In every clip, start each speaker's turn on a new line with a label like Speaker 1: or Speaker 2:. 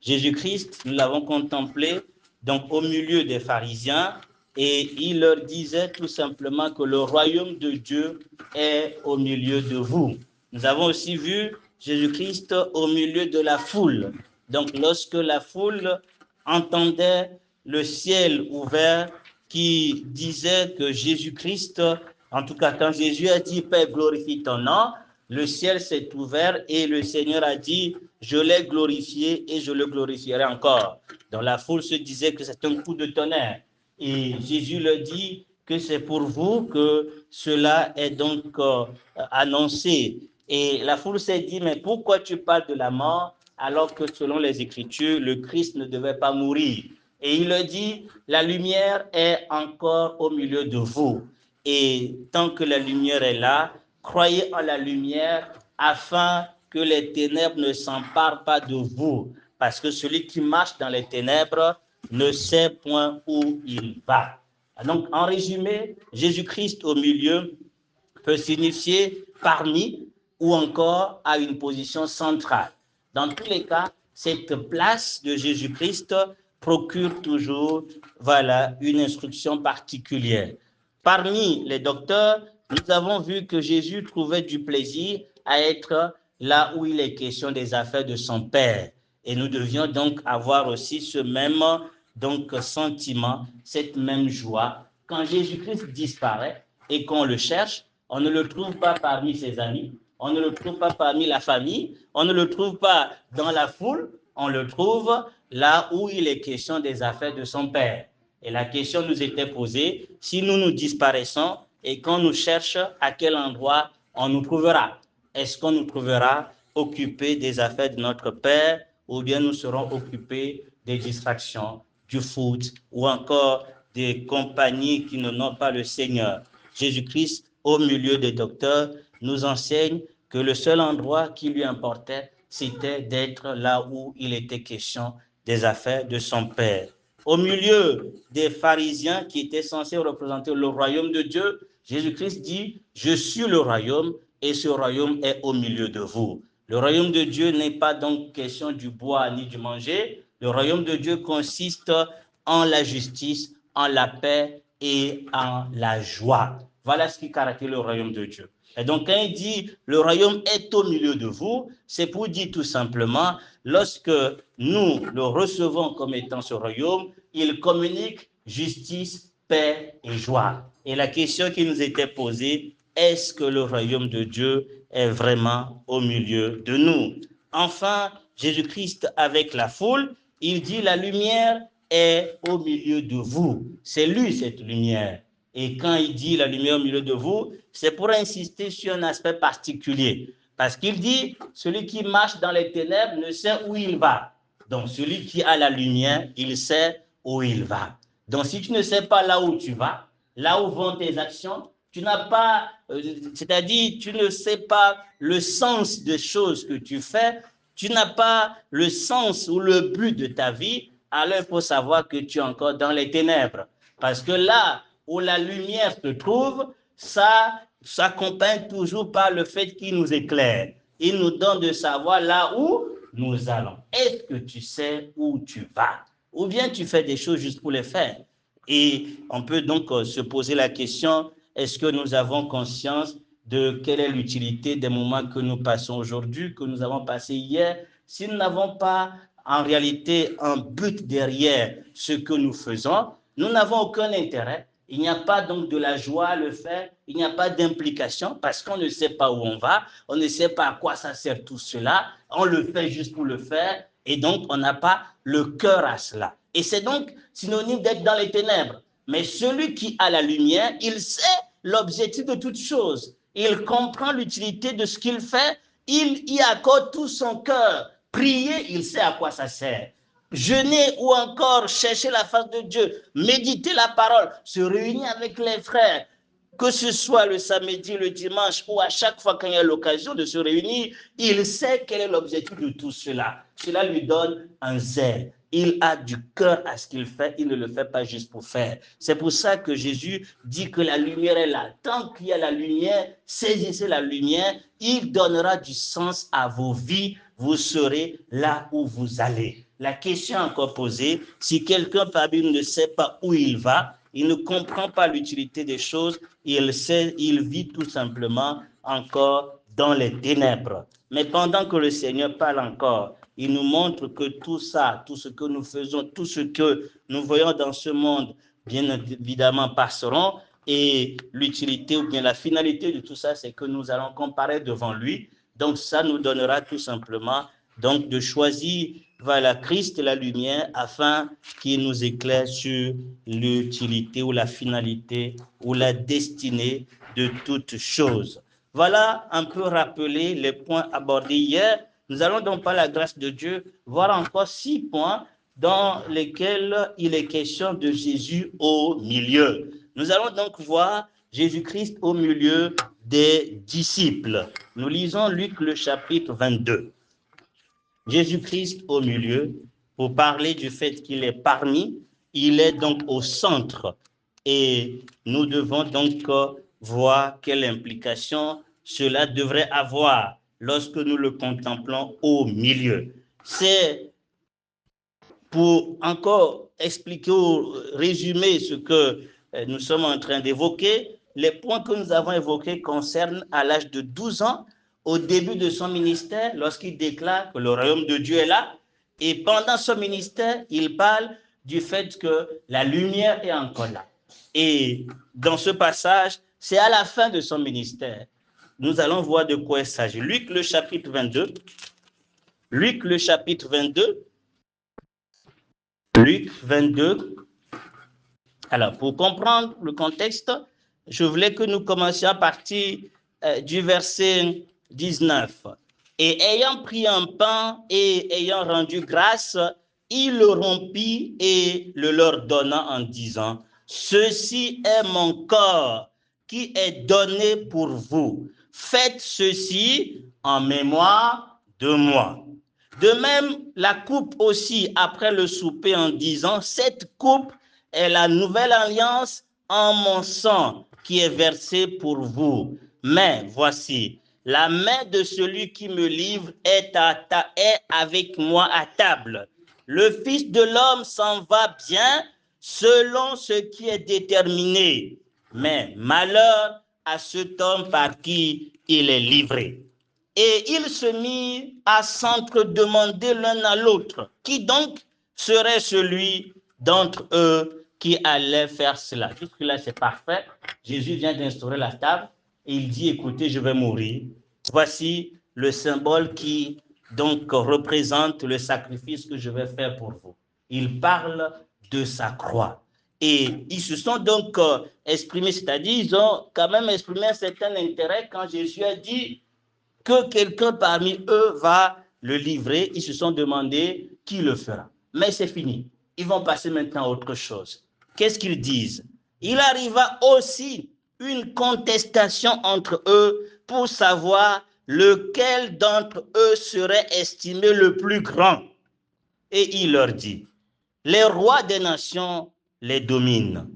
Speaker 1: Jésus-Christ, nous l'avons contemplé donc au milieu des pharisiens et il leur disait tout simplement que le royaume de Dieu est au milieu de vous. Nous avons aussi vu Jésus-Christ au milieu de la foule. Donc lorsque la foule entendait le ciel ouvert qui disait que Jésus-Christ, en tout cas quand Jésus a dit « Père, glorifie ton nom », le ciel s'est ouvert et le Seigneur a dit « Je l'ai glorifié et je le glorifierai encore ». Donc la foule se disait que c'est un coup de tonnerre. Et Jésus leur dit que c'est pour vous que cela est donc annoncé. Et la foule s'est dit, mais pourquoi tu parles de la mort alors que selon les Écritures, le Christ ne devait pas mourir? Et il leur dit, la lumière est encore au milieu de vous. Et tant que la lumière est là, croyez en la lumière afin que les ténèbres ne s'emparent pas de vous. Parce que celui qui marche dans les ténèbres ne sait point où il va. Donc, en résumé, Jésus-Christ au milieu peut signifier parmi ou encore à une position centrale. Dans tous les cas, cette place de Jésus-Christ procure toujours, voilà, une instruction particulière. Parmi les docteurs, nous avons vu que Jésus trouvait du plaisir à être là où il est question des affaires de son Père. Et nous devions donc avoir aussi ce même donc, sentiment, cette même joie. Quand Jésus-Christ disparaît et qu'on le cherche, on ne le trouve pas parmi ses amis, on ne le trouve pas parmi la famille, on ne le trouve pas dans la foule, on le trouve là où il est question des affaires de son Père. Et la question nous était posée, si nous nous disparaissons et qu'on nous cherche, à quel endroit on nous trouvera? Est-ce qu'on nous trouvera occupés des affaires de notre Père ou bien nous serons occupés des distractions, du foot ou encore des compagnies qui n'ont pas le Seigneur? Jésus-Christ, au milieu des docteurs, nous enseigne que le seul endroit qui lui importait, c'était d'être là où il était question des affaires de son Père. Au milieu des pharisiens qui étaient censés représenter le royaume de Dieu, Jésus-Christ dit « Je suis le royaume et ce royaume est au milieu de vous ». Le royaume de Dieu n'est pas donc question du bois ni du manger. Le royaume de Dieu consiste en la justice, en la paix et en la joie. Voilà ce qui caractérise le royaume de Dieu. Et donc, quand il dit « le royaume est au milieu de vous », c'est pour dire tout simplement, lorsque nous le recevons comme étant ce royaume, il communique justice, paix et joie. Et la question qui nous était posée, est-ce que le royaume de Dieu est vraiment au milieu de nous? Enfin, Jésus-Christ avec la foule, il dit « la lumière est au milieu de vous ». C'est lui cette lumière. Et quand il dit la lumière au milieu de vous, c'est pour insister sur un aspect particulier. Parce qu'il dit, celui qui marche dans les ténèbres ne sait où il va. Donc celui qui a la lumière, il sait où il va. Donc si tu ne sais pas là où tu vas, là où vont tes actions, tu n'as pas, c'est-à-dire tu ne sais pas le sens des choses que tu fais, tu n'as pas le sens ou le but de ta vie, alors il faut savoir que tu es encore dans les ténèbres. Parce que là où la lumière se trouve, ça s'accompagne toujours par le fait qu'il nous éclaire. Il nous donne de savoir là où nous allons. Est-ce que tu sais où tu vas? Ou bien tu fais des choses juste pour les faire? Et on peut donc se poser la question, est-ce que nous avons conscience de quelle est l'utilité des moments que nous passons aujourd'hui, que nous avons passés hier, si nous n'avons pas en réalité un but derrière ce que nous faisons, nous n'avons aucun intérêt. Il n'y a pas donc de la joie à le faire, il n'y a pas d'implication parce qu'on ne sait pas où on va, on ne sait pas à quoi ça sert tout cela, on le fait juste pour le faire et donc on n'a pas le cœur à cela. Et c'est donc synonyme d'être dans les ténèbres. Mais celui qui a la lumière, il sait l'objectif de toute chose. Il comprend l'utilité de ce qu'il fait, il y accorde tout son cœur. Prier, il sait à quoi ça sert. Jeûner ou encore chercher la face de Dieu, méditer la parole, se réunir avec les frères, que ce soit le samedi, le dimanche ou à chaque fois qu'il y a l'occasion de se réunir, il sait quel est l'objectif de tout cela. Cela lui donne un zèle. Il a du cœur à ce qu'il fait, il ne le fait pas juste pour faire. C'est pour ça que Jésus dit que la lumière est là. Tant qu'il y a la lumière, saisissez la lumière, il donnera du sens à vos vies, vous serez là où vous allez. La question encore posée, si quelqu'un parmi nous ne sait pas où il va, il ne comprend pas l'utilité des choses, il vit tout simplement encore dans les ténèbres. Mais pendant que le Seigneur parle encore, il nous montre que tout ça, tout ce que nous faisons, tout ce que nous voyons dans ce monde, bien évidemment passeront, et l'utilité ou bien la finalité de tout ça, c'est que nous allons comparer devant lui. Donc ça nous donnera tout simplement donc de choisir vers la Christ et la lumière afin qu'il nous éclaire sur l'utilité ou la finalité ou la destinée de toutes choses. Voilà un peu rappeler les points abordés hier. Nous allons donc par la grâce de Dieu voir encore 6 points dans lesquels il est question de Jésus au milieu. Nous allons donc voir Jésus-Christ au milieu des disciples. Nous lisons Luc le chapitre 22. Jésus-Christ au milieu, pour parler du fait qu'il est parmi, il est donc au centre. Et nous devons donc voir quelle implication cela devrait avoir lorsque nous le contemplons au milieu. C'est pour encore expliquer ou résumer ce que nous sommes en train d'évoquer. Les points que nous avons évoqués concernent à l'âge de 12 ans, au début de son ministère, lorsqu'il déclare que le royaume de Dieu est là. Et pendant son ministère, il parle du fait que la lumière est encore là. Et dans ce passage, c'est à la fin de son ministère. Nous allons voir de quoi il s'agit. Luc le chapitre 22. Luc le chapitre 22. Luc 22. Alors, pour comprendre le contexte, je voulais que nous commencions à partir du verset 19. Et ayant pris un pain et ayant rendu grâce, il le rompit et le leur donna en disant, « Ceci est mon corps qui est donné pour vous. Faites ceci en mémoire de moi. » De même, la coupe aussi après le souper en disant, « Cette coupe est la nouvelle alliance en mon sang qui est versé pour vous. Mais voici, la main de celui qui me livre est avec moi à table. Le Fils de l'homme s'en va bien selon ce qui est déterminé. Mais malheur à cet homme par qui il est livré. » Et ils se mirent à s'entre-demander l'un à l'autre, qui donc serait celui d'entre eux qui allait faire cela. Jusque-là, c'est parfait. Jésus vient d'instaurer la table et il dit, écoutez, je vais mourir. Voici le symbole qui donc représente le sacrifice que je vais faire pour vous. Il parle de sa croix. Et ils se sont donc exprimés, c'est-à-dire ils ont quand même exprimé un certain intérêt quand Jésus a dit que quelqu'un parmi eux va le livrer. Ils se sont demandé qui le fera. Mais c'est fini. Ils vont passer maintenant à autre chose. Qu'est-ce qu'ils disent? Il arriva aussi une contestation entre eux pour savoir lequel d'entre eux serait estimé le plus grand. Et il leur dit, les rois des nations les dominent,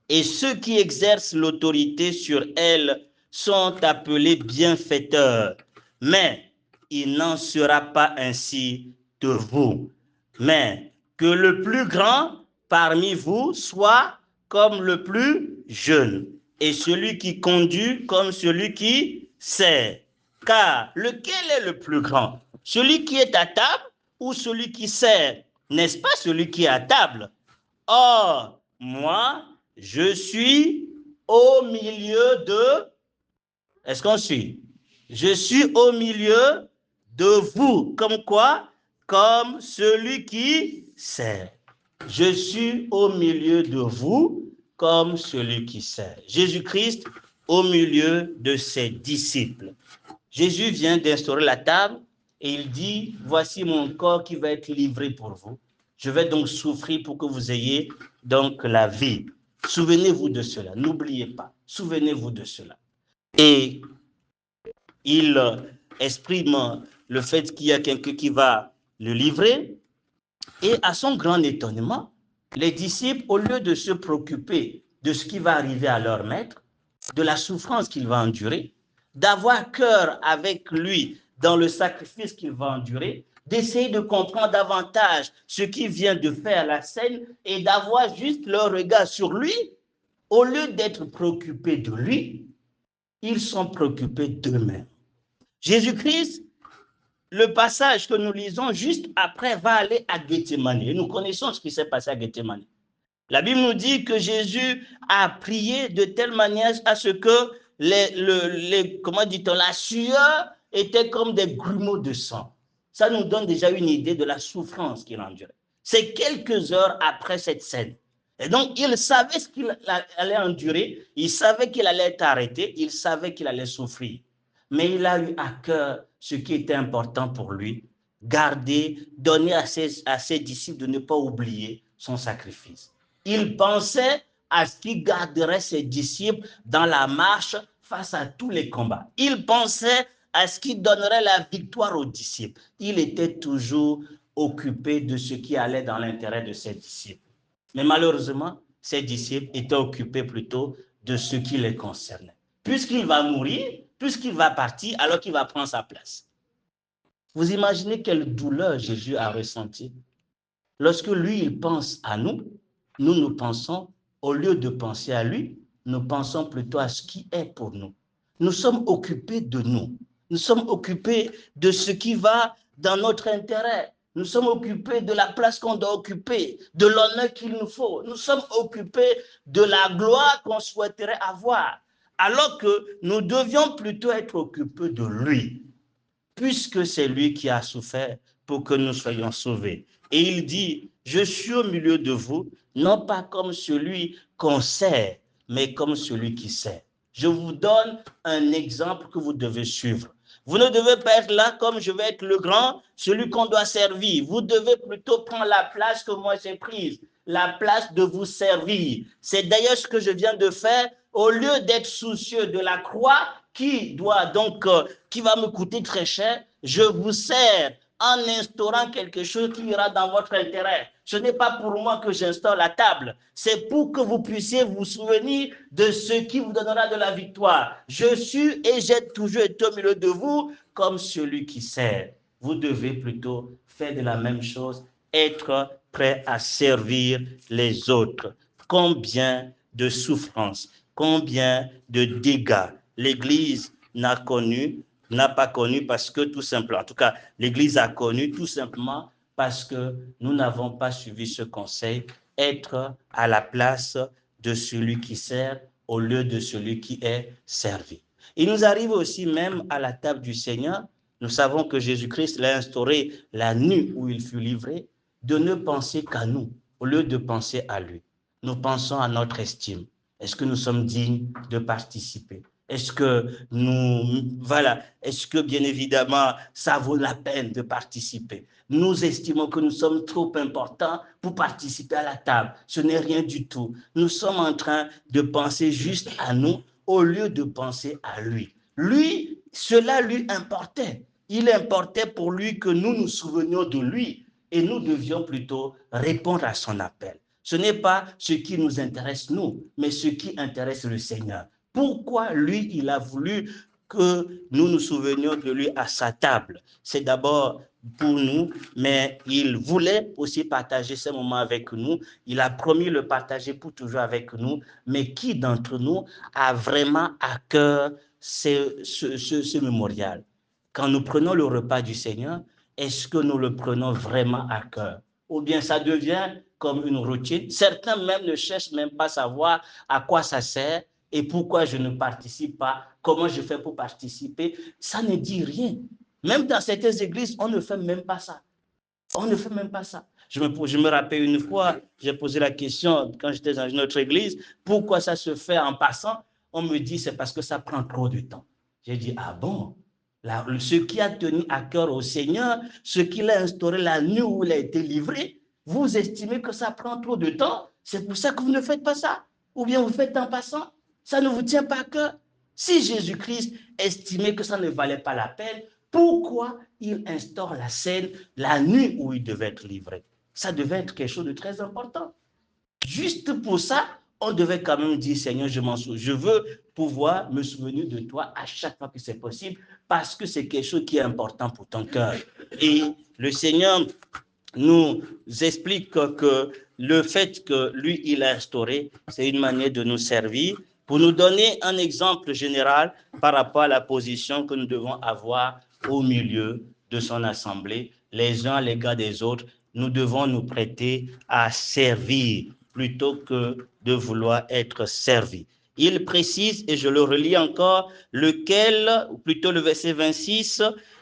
Speaker 1: et ceux qui exercent l'autorité sur elles sont appelés bienfaiteurs. Mais il n'en sera pas ainsi de vous. Mais que le plus grand parmi vous soit comme le plus jeune, et celui qui conduit comme celui qui sert. Car lequel est le plus grand? Celui qui est à table ou celui qui sert? N'est-ce pas celui qui est à table? Or, moi, je suis au milieu de... Est-ce qu'on suit? Je suis au milieu de vous. Comme quoi? Comme celui qui sert. Je suis au milieu de vous comme celui qui sert. Jésus-Christ au milieu de ses disciples. Jésus vient d'instaurer la table et il dit, voici mon corps qui va être livré pour vous. Je vais donc souffrir pour que vous ayez donc la vie. Souvenez-vous de cela, n'oubliez pas, souvenez-vous de cela. Et il exprime le fait qu'il y a quelqu'un qui va le livrer. Et à son grand étonnement, les disciples, au lieu de se préoccuper de ce qui va arriver à leur maître, de la souffrance qu'il va endurer, d'avoir cœur avec lui dans le sacrifice qu'il va endurer, d'essayer de comprendre davantage ce qui vient de faire la scène et d'avoir juste leur regard sur lui, au lieu d'être préoccupés de lui, ils sont préoccupés d'eux-mêmes. Jésus-Christ, le passage que nous lisons juste après, va aller à Gethsemane. Et nous connaissons ce qui s'est passé à Gethsemane. La Bible nous dit que Jésus a prié de telle manière à ce que comment dit-on, la sueur était comme des grumeaux de sang. Ça nous donne déjà une idée de la souffrance qu'il endurait. C'est quelques heures après cette scène. Et donc, il savait ce qu'il allait endurer, il savait qu'il allait être arrêté, il savait qu'il allait souffrir. Mais il a eu à cœur ce qui était important pour lui, garder, donner à ses disciples de ne pas oublier son sacrifice. Il pensait à ce qui garderait ses disciples dans la marche face à tous les combats. Il pensait à ce qui donnerait la victoire aux disciples. Il était toujours occupé de ce qui allait dans l'intérêt de ses disciples. Mais malheureusement, ses disciples étaient occupés plutôt de ce qui les concernait. Puisqu'il va mourir, puisqu'il va partir, alors qu'il va prendre sa place. Vous imaginez quelle douleur Jésus a ressentie? Lorsque lui, il pense à nous, nous pensons, au lieu de penser à lui, nous pensons plutôt à ce qui est pour nous. Nous sommes occupés de nous. Nous sommes occupés de ce qui va dans notre intérêt. Nous sommes occupés de la place qu'on doit occuper, de l'honneur qu'il nous faut. Nous sommes occupés de la gloire qu'on souhaiterait avoir, alors que nous devions plutôt être occupés de lui, puisque c'est lui qui a souffert pour que nous soyons sauvés. Et il dit, je suis au milieu de vous, non pas comme celui qu'on sert, mais comme celui qui sert. Je vous donne un exemple que vous devez suivre. Vous ne devez pas être là comme je vais être le grand, celui qu'on doit servir. Vous devez plutôt prendre la place que moi j'ai prise, la place de vous servir. C'est d'ailleurs ce que je viens de faire. Au lieu d'être soucieux de la croix, qui va me coûter très cher, je vous sers en instaurant quelque chose qui ira dans votre intérêt. Ce n'est pas pour moi que j'instaure la table, c'est pour que vous puissiez vous souvenir de ce qui vous donnera de la victoire. Je suis et j'ai toujours été au milieu de vous comme celui qui sert. Vous devez plutôt faire de la même chose, être prêt à servir les autres. Combien de souffrances, combien de dégâts l'Église n'a pas connu parce que tout simplement, en tout cas, l'Église a connu tout simplement parce que nous n'avons pas suivi ce conseil, être à la place de celui qui sert au lieu de celui qui est servi. Il nous arrive aussi même à la table du Seigneur, nous savons que Jésus-Christ l'a instauré la nuit où il fut livré, de ne penser qu'à nous au lieu de penser à lui. Nous pensons à notre estime. Est-ce que nous sommes dignes de participer? Est-ce que est-ce que bien évidemment, ça vaut la peine de participer? Nous estimons que nous sommes trop importants pour participer à la table. Ce n'est rien du tout. Nous sommes en train de penser juste à nous au lieu de penser à lui. Lui, cela lui importait. Il importait pour lui que nous nous souvenions de lui et nous devions plutôt répondre à son appel. Ce n'est pas ce qui nous intéresse nous, mais ce qui intéresse le Seigneur. Pourquoi lui, il a voulu que nous nous souvenions de lui à sa table? C'est d'abord pour nous, mais il voulait aussi partager ce moment avec nous. Il a promis le partager pour toujours avec nous. Mais qui d'entre nous a vraiment à cœur ce mémorial? Quand nous prenons le repas du Seigneur, est-ce que nous le prenons vraiment à cœur? Ou bien ça devient comme une routine? Certains même ne cherchent même pas à savoir à quoi ça sert et pourquoi je ne participe pas, comment je fais pour participer. Ça ne dit rien. Même dans certaines églises, on ne fait même pas ça. On ne fait même pas ça. Je me rappelle une fois, j'ai posé la question quand j'étais dans une autre église, pourquoi ça se fait en passant? On me dit, c'est parce que ça prend trop de temps. J'ai dit, ah bon? Là, ce qui a tenu à cœur au Seigneur, ce qu'il a instauré la nuit où il a été livré, vous estimez que ça prend trop de temps? C'est pour ça que vous ne faites pas ça? Ou bien vous faites en passant? Ça ne vous tient pas à cœur? Si Jésus-Christ estimait que ça ne valait pas la peine, pourquoi il instaure la scène la nuit où il devait être livré? Ça devait être quelque chose de très important. Juste pour ça, on devait quand même dire, Seigneur, je m'en souviens. Je veux pouvoir me souvenir de toi à chaque fois que c'est possible, parce que c'est quelque chose qui est important pour ton cœur. Et le Seigneur nous explique que le fait que lui, il a instauré, c'est une manière de nous servir pour nous donner un exemple général par rapport à la position que nous devons avoir au milieu de son assemblée, les uns à l'égard des autres. Nous devons nous prêter à servir plutôt que de vouloir être servis. Il précise, et je le relis encore, lequel, ou plutôt le verset 26,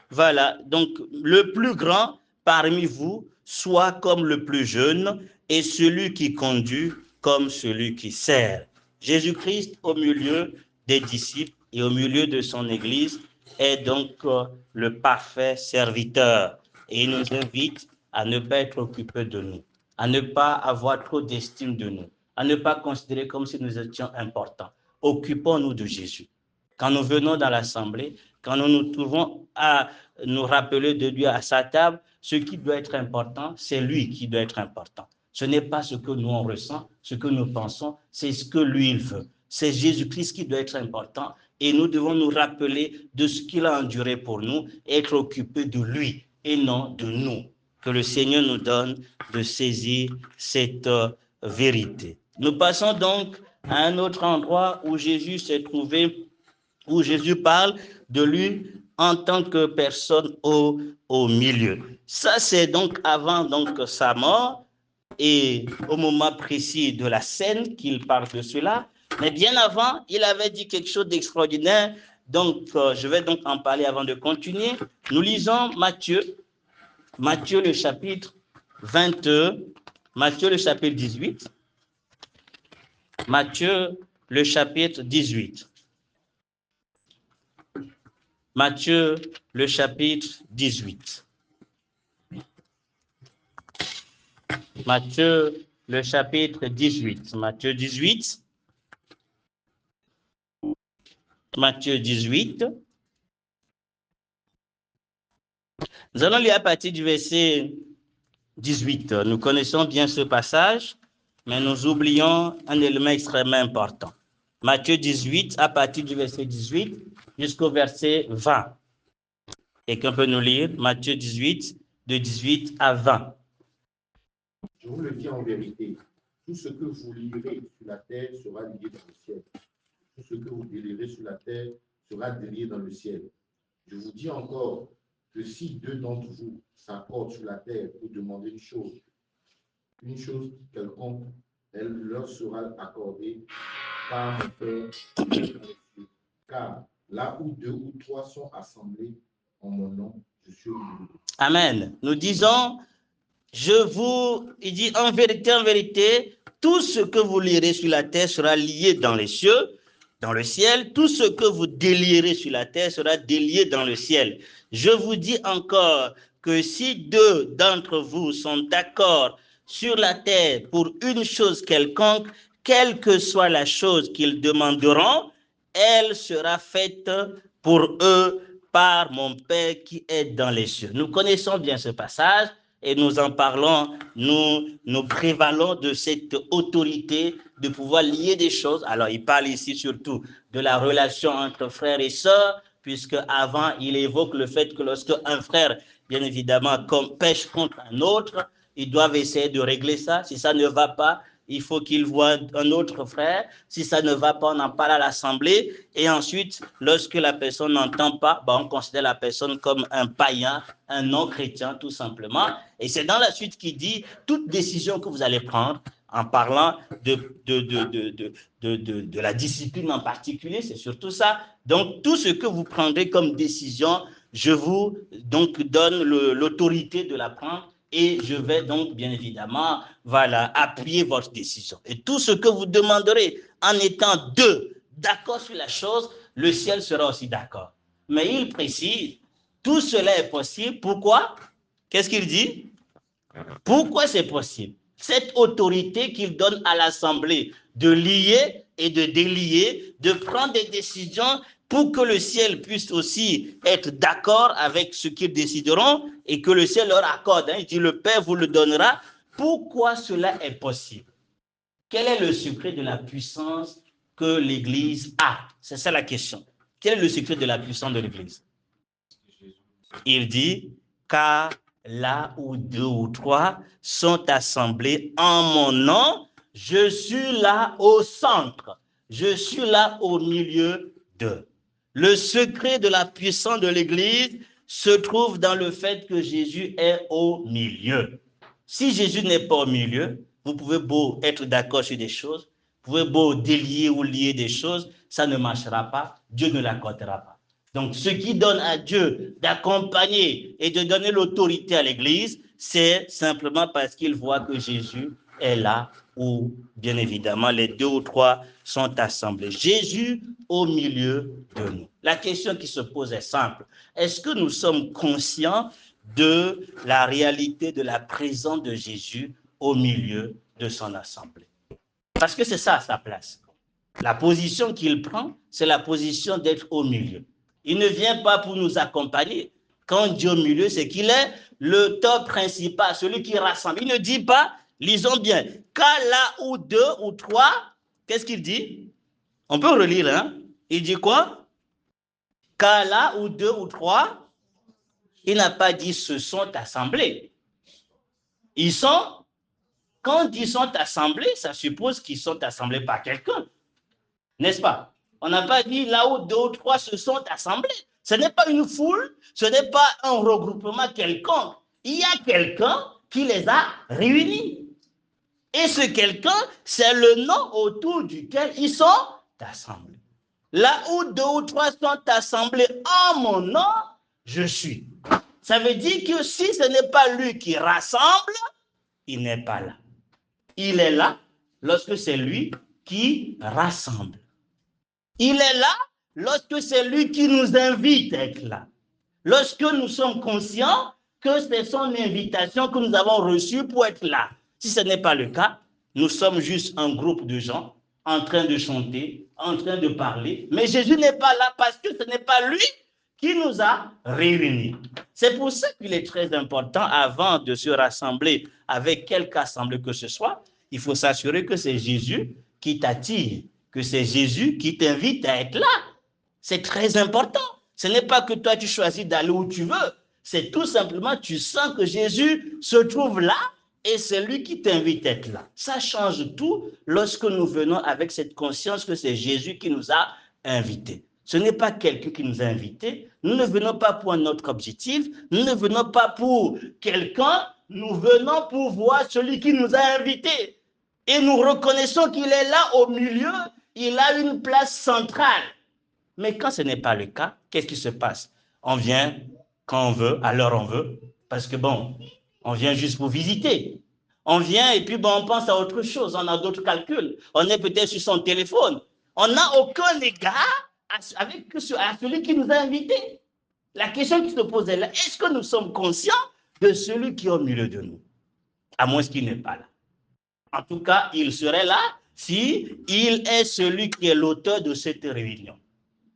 Speaker 1: voilà, donc le plus grand parmi vous soit comme le plus jeune, et celui qui conduit comme celui qui sert. Jésus-Christ, au milieu des disciples et au milieu de son Église, est donc le parfait serviteur. Et il nous invite à ne pas être occupés de nous, à ne pas avoir trop d'estime de nous, à ne pas considérer comme si nous étions importants. Occupons-nous de Jésus. Quand nous venons dans l'assemblée, quand nous nous trouvons à nous rappeler de Dieu à sa table, ce qui doit être important, c'est lui qui doit être important. Ce n'est pas ce que nous on ressent, ce que nous pensons, c'est ce que lui il veut. C'est Jésus-Christ qui doit être important et nous devons nous rappeler de ce qu'il a enduré pour nous, être occupés de lui et non de nous. Que le Seigneur nous donne de saisir cette vérité. Nous passons donc à un autre endroit où Jésus s'est trouvé, où Jésus parle de lui en tant que personne au milieu. Ça, c'est donc avant donc sa mort et au moment précis de la scène qu'il parle de cela. Mais bien avant, il avait dit quelque chose d'extraordinaire. Donc, je vais donc en parler avant de continuer. Nous lisons Matthieu le chapitre 22, Matthieu le chapitre 18. Matthieu le chapitre 18. Matthieu, le chapitre 18. Matthieu, le chapitre 18. Matthieu 18. Matthieu 18. Nous allons lire à partir du verset 18. Nous connaissons bien ce passage, mais nous oublions un élément extrêmement important. Matthieu 18, à partir du verset 18 jusqu'au verset 20. Quelqu'un peut nous lire Matthieu 18, de 18 à 20.
Speaker 2: Je vous le dis en vérité, tout ce que vous lierez sur la terre sera lié dans le ciel. Tout ce que vous délierez sur la terre sera délié dans le ciel. Je vous dis encore que si deux d'entre vous s'accordent sur la terre pour demander une chose quelconque, elle leur sera accordée par mon Père. Car là où deux ou trois sont assemblés en mon nom, je suis au milieu.
Speaker 1: Amen. Nous disons, il dit en vérité, tout ce que vous lierez sur la terre sera lié dans les cieux, dans le ciel. Tout ce que vous délierez sur la terre sera délié dans le ciel. Je vous dis encore que si deux d'entre vous sont d'accord sur la terre pour une chose quelconque, quelle que soit la chose qu'ils demanderont, elle sera faite pour eux par mon Père qui est dans les cieux. Nous connaissons bien ce passage et nous en parlons, nous prévalons de cette autorité de pouvoir lier des choses. Alors, il parle ici surtout de la relation entre frères et sœurs, puisque avant, il évoque le fait que lorsque un frère, bien évidemment, pêche contre un autre, ils doivent essayer de régler ça. Si ça ne va pas, il faut qu'il voie un autre frère. Si ça ne va pas, on en parle à l'assemblée. Et ensuite, lorsque la personne n'entend pas, on considère la personne comme un païen, un non-chrétien, tout simplement. Et c'est dans la suite qu'il dit, toute décision que vous allez prendre, en parlant de la discipline en particulier, c'est surtout ça. Donc, tout ce que vous prendrez comme décision, je vous donc donne l'autorité de la prendre. Et je vais donc, bien évidemment, appuyer votre décision. Et tout ce que vous demanderez en étant deux d'accord sur la chose, le ciel sera aussi d'accord. Mais il précise, tout cela est possible. Pourquoi? Qu'est-ce qu'il dit? Pourquoi c'est possible? Cette autorité qu'il donne à l'Assemblée de lier et de délier, de prendre des décisions pour que le ciel puisse aussi être d'accord avec ce qu'ils décideront et que le ciel leur accorde. Il dit, le Père vous le donnera. Pourquoi cela est possible? Quel est le secret de la puissance que l'Église a? C'est ça la question. Quel est le secret de la puissance de l'Église? Il dit, car là où 2 ou 3 sont assemblés en mon nom, je suis là au centre. Je suis là au milieu d'eux. Le secret de la puissance de l'Église se trouve dans le fait que Jésus est au milieu. Si Jésus n'est pas au milieu, vous pouvez beau être d'accord sur des choses, vous pouvez beau délier ou lier des choses, ça ne marchera pas, Dieu ne l'accordera pas. Donc, ce qui donne à Dieu d'accompagner et de donner l'autorité à l'Église, c'est simplement parce qu'il voit que Jésus est là où, bien évidemment, les 2 ou 3 sont assemblés. Jésus au milieu de nous. La question qui se pose est simple. Est-ce que nous sommes conscients de la réalité de la présence de Jésus au milieu de son assemblée? Parce que c'est ça sa place. La position qu'il prend, c'est la position d'être au milieu. Il ne vient pas pour nous accompagner. Quand on dit au milieu, c'est qu'il est le top principal, celui qui rassemble. Il ne dit pas, lisons bien, car là où 2 ou 3, qu'est-ce qu'il dit? On peut relire, hein? Il dit quoi? Car là où 2 ou 3, il n'a pas dit se sont assemblés. Ils sont, quand ils sont assemblés, ça suppose qu'ils sont assemblés par quelqu'un. N'est-ce pas? On n'a pas dit là où 2 ou 3 se sont assemblés. Ce n'est pas une foule, ce n'est pas un regroupement quelconque. Il y a quelqu'un qui les a réunis. Et ce quelqu'un, c'est le nom autour duquel ils sont assemblés. Là où 2 ou 3 sont assemblés en mon nom, je suis. Ça veut dire que si ce n'est pas lui qui rassemble, il n'est pas là. Il est là lorsque c'est lui qui rassemble. Il est là lorsque c'est lui qui nous invite à être là. Lorsque nous sommes conscients que c'est son invitation que nous avons reçue pour être là. Si ce n'est pas le cas, nous sommes juste un groupe de gens en train de chanter, en train de parler. Mais Jésus n'est pas là parce que ce n'est pas lui qui nous a réunis. C'est pour ça qu'il est très important, avant de se rassembler avec quelque assemblée que ce soit, il faut s'assurer que c'est Jésus qui t'attire, que c'est Jésus qui t'invite à être là. C'est très important. Ce n'est pas que toi tu choisis d'aller où tu veux. C'est tout simplement tu sens que Jésus se trouve là et c'est lui qui t'invite à être là. Ça change tout lorsque nous venons avec cette conscience que c'est Jésus qui nous a invités. Ce n'est pas quelqu'un qui nous a invités. Nous ne venons pas pour un autre objectif. Nous ne venons pas pour quelqu'un. Nous venons pour voir celui qui nous a invités. Et nous reconnaissons qu'il est là au milieu. Il a une place centrale. Mais quand ce n'est pas le cas, qu'est-ce qui se passe? On vient quand on veut, à l'heure on veut, parce que bon, on vient juste pour visiter. On vient et puis bon, on pense à autre chose, on a d'autres calculs. On est peut-être sur son téléphone. On n'a aucun égard à celui qui nous a invités. La question qui se pose est là, est-ce que nous sommes conscients de celui qui est au milieu de nous? À moins qu'il n'est pas là. En tout cas, il serait là si il est celui qui est l'auteur de cette réunion.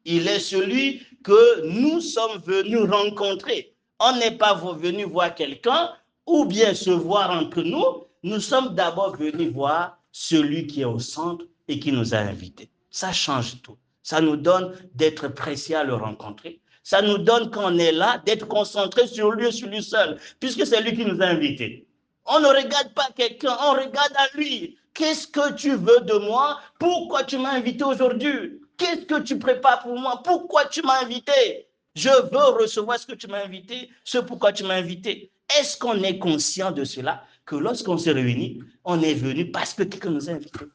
Speaker 1: Il est celui que nous sommes venus rencontrer. On n'est pas venu voir quelqu'un ou bien se voir entre nous. Nous sommes d'abord venus voir celui qui est au centre et qui nous a invités. Ça change tout. Ça nous donne d'être pressés à le rencontrer. Ça nous donne, quand on est là, d'être concentré sur lui seul, puisque c'est lui qui nous a invités. On ne regarde pas quelqu'un, on regarde à lui. Qu'est-ce que tu veux de moi? Pourquoi tu m'as invité aujourd'hui? Qu'est-ce que tu prépares pour moi? Pourquoi tu m'as invité? Je veux recevoir ce que tu m'as invité, ce pourquoi tu m'as invité. Est-ce qu'on est conscient de cela? Que lorsqu'on se réunit, on est venu parce que quelqu'un nous a invités.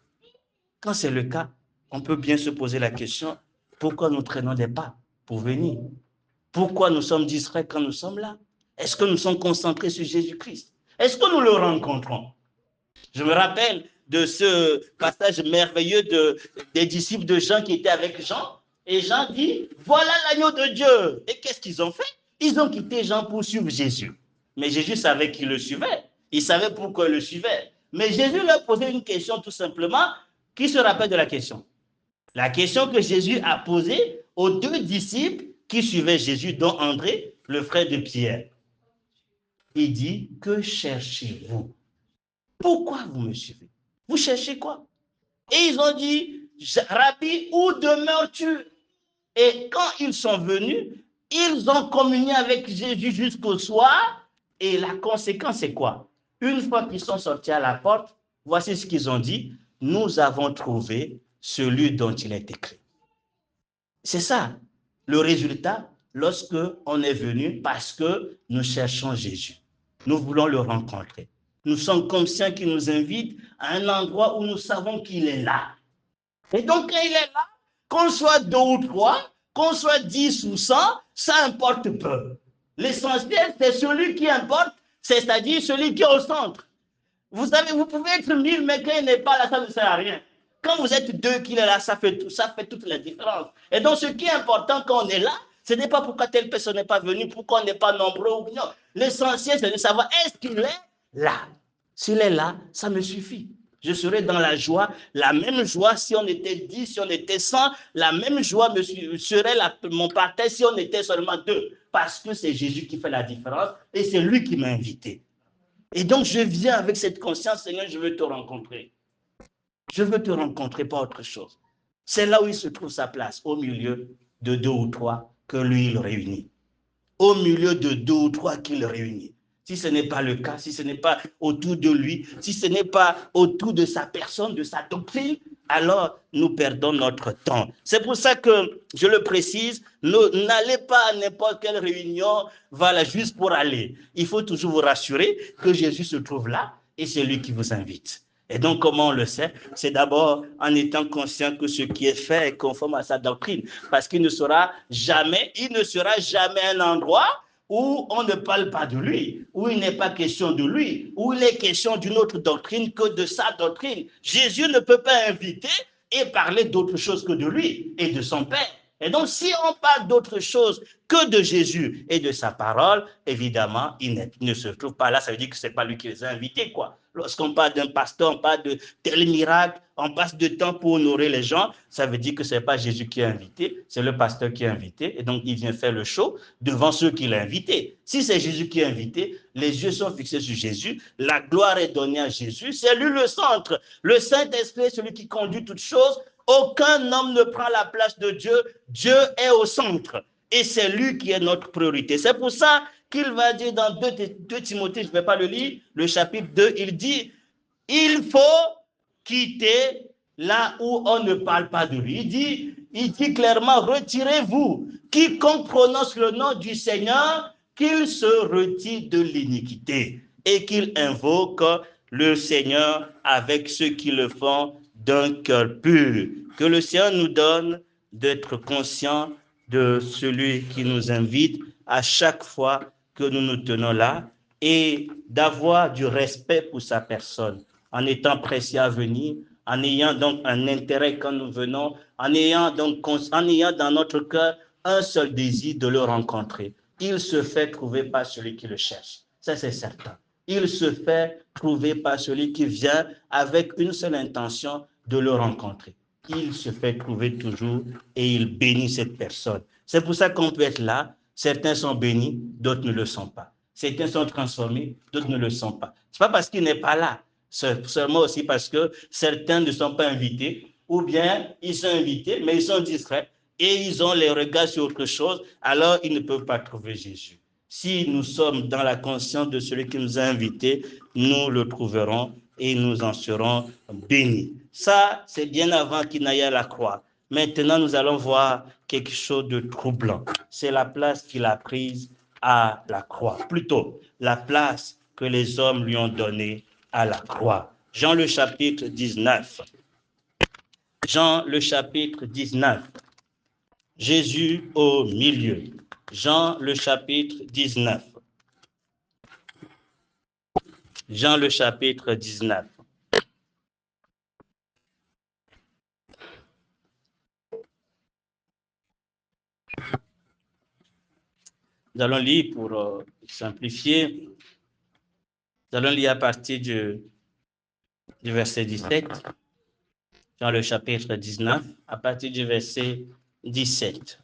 Speaker 1: Quand c'est le cas, on peut bien se poser la question, pourquoi nous traînons des pas pour venir? Pourquoi nous sommes distraits quand nous sommes là? Est-ce que nous sommes concentrés sur Jésus-Christ? Est-ce que nous le rencontrons? Je me rappelle de ce passage merveilleux des disciples de Jean qui étaient avec Jean. Et Jean dit, voilà l'agneau de Dieu. Et qu'est-ce qu'ils ont fait? Ils ont quitté Jean pour suivre Jésus. Mais Jésus savait qu'il le suivait. Il savait pourquoi il le suivait. Mais Jésus leur posait une question tout simplement. Qui se rappelle de la question? La question que Jésus a posée aux 2 disciples qui suivaient Jésus, dont André, le frère de Pierre. Il dit, que cherchez-vous? Pourquoi vous me suivez? Vous cherchez quoi? Et ils ont dit, Rabbi, où demeures-tu? Et quand ils sont venus, ils ont communié avec Jésus jusqu'au soir. Et la conséquence, c'est quoi? Une fois qu'ils sont sortis à la porte, voici ce qu'ils ont dit. Nous avons trouvé celui dont il est écrit. C'est ça le résultat lorsque on est venu parce que nous cherchons Jésus. Nous voulons le rencontrer. Nous sommes conscients qu'il nous invite à un endroit où nous savons qu'il est là. Et donc, quand il est là, qu'on soit 2 ou 3, qu'on soit 10 ou 100, ça importe peu. L'essentiel, c'est celui qui importe, c'est-à-dire celui qui est au centre. Vous savez, vous pouvez être 1000, mais quand il n'est pas là, ça ne sert à rien. Quand vous êtes 2 qu'il est là, ça fait toute la différence. Et donc, ce qui est important quand on est là, ce n'est pas pourquoi telle personne n'est pas venue, pourquoi on n'est pas nombreux ou non. L'essentiel, c'est de savoir est-ce qu'il est là. S'il est là, ça me suffit. Je serai dans la joie, la même joie si on était 10, si on était 100, la même joie serait mon partage si on était seulement 2. Parce que c'est Jésus qui fait la différence et c'est lui qui m'a invité. Et donc, je viens avec cette conscience, Seigneur, je veux te rencontrer. Je veux te rencontrer, pas autre chose. C'est là où il se trouve sa place, au milieu de 2 ou 3 que lui, il réunit. Au milieu de 2 ou 3 qu'il réunit. Si ce n'est pas le cas, si ce n'est pas autour de lui, si ce n'est pas autour de sa personne, de sa doctrine, alors nous perdons notre temps. C'est pour ça que je le précise, n'allez pas à n'importe quelle réunion, voilà, juste pour aller. Il faut toujours vous rassurer que Jésus se trouve là et c'est lui qui vous invite. Et donc, comment on le sait? C'est d'abord en étant conscient que ce qui est fait est conforme à sa doctrine. Parce qu'il ne sera jamais un endroit où on ne parle pas de lui, où il n'est pas question de lui, où il est question d'une autre doctrine que de sa doctrine. Jésus ne peut pas inviter et parler d'autre chose que de lui et de son Père. Et donc, si on parle d'autre chose que de Jésus et de sa parole, évidemment, il ne se trouve pas là. Ça veut dire que ce n'est pas lui qui les a invités, quoi. Lorsqu'on parle d'un pasteur, on parle de tel miracle, on passe de temps pour honorer les gens, ça veut dire que ce n'est pas Jésus qui est invité, c'est le pasteur qui est invité, et donc il vient faire le show devant ceux qu'il a invités. Si c'est Jésus qui est invité, les yeux sont fixés sur Jésus, la gloire est donnée à Jésus, c'est lui le centre. Le Saint-Esprit est celui qui conduit toutes choses. Aucun homme ne prend la place de Dieu. Dieu est au centre. Et c'est lui qui est notre priorité. C'est pour ça qu'il va dire dans 2 Timothée, je ne vais pas le lire, le chapitre 2, il dit, il faut quitter là où on ne parle pas de lui. Il dit clairement, retirez-vous. Quiconque prononce le nom du Seigneur, qu'il se retire de l'iniquité et qu'il invoque le Seigneur avec ceux qui le font d'un cœur pur. Que le Seigneur nous donne d'être conscients de celui qui nous invite à chaque fois que nous nous tenons là et d'avoir du respect pour sa personne, en étant pressé à venir, en ayant donc un intérêt quand nous venons, en ayant dans notre cœur un seul désir de le rencontrer. Il se fait trouver par celui qui le cherche. Ça, c'est certain. Il se fait trouver par celui qui vient avec une seule intention de le rencontrer. Il se fait trouver toujours et il bénit cette personne. C'est pour ça qu'on peut être là. Certains sont bénis, d'autres ne le sont pas. Certains sont transformés, d'autres ne le sont pas. Ce n'est pas parce qu'il n'est pas là, c'est seulement aussi parce que certains ne sont pas invités, ou bien ils sont invités, mais ils sont discrets et ils ont les regards sur autre chose, alors ils ne peuvent pas trouver Jésus. Si nous sommes dans la conscience de celui qui nous a invités, nous le trouverons et nous en serons bénis. Ça, c'est bien avant qu'il n'aille à la croix. Maintenant, nous allons voir quelque chose de troublant. C'est la place qu'il a prise à la croix. Plutôt, la place que les hommes lui ont donnée à la croix. Jean le chapitre 19. Jean le chapitre 19. Jésus au milieu. Jean le chapitre 19. Jean le chapitre 19. Nous allons lire pour simplifier. Nous allons lire à partir du verset 17. Jean le chapitre 19, à partir du verset 17.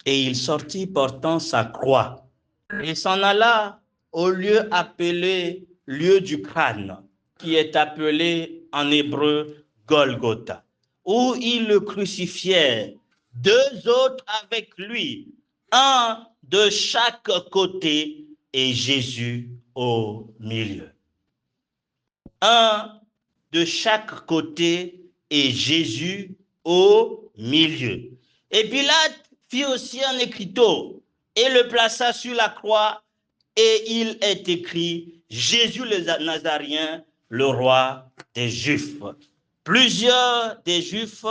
Speaker 1: Et il sortit portant sa croix et s'en alla au lieu appelé lieu du crâne, qui est appelé en hébreu Golgotha, où ils le crucifièrent, deux autres avec lui, un de chaque côté et Jésus au milieu. Un de chaque côté et Jésus au milieu. Et Pilate fit aussi un écriteau et le plaça sur la croix, et il est écrit Jésus le Nazaréen, le roi des Juifs. Plusieurs des Juifs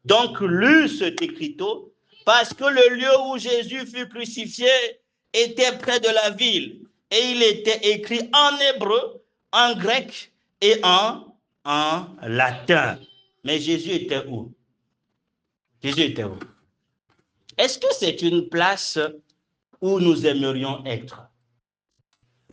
Speaker 1: donc lurent cet écriteau parce que le lieu où Jésus fut crucifié était près de la ville, et il était écrit en hébreu, en grec et en latin. Mais Jésus était où? Jésus était où? Est-ce que c'est une place où nous aimerions être?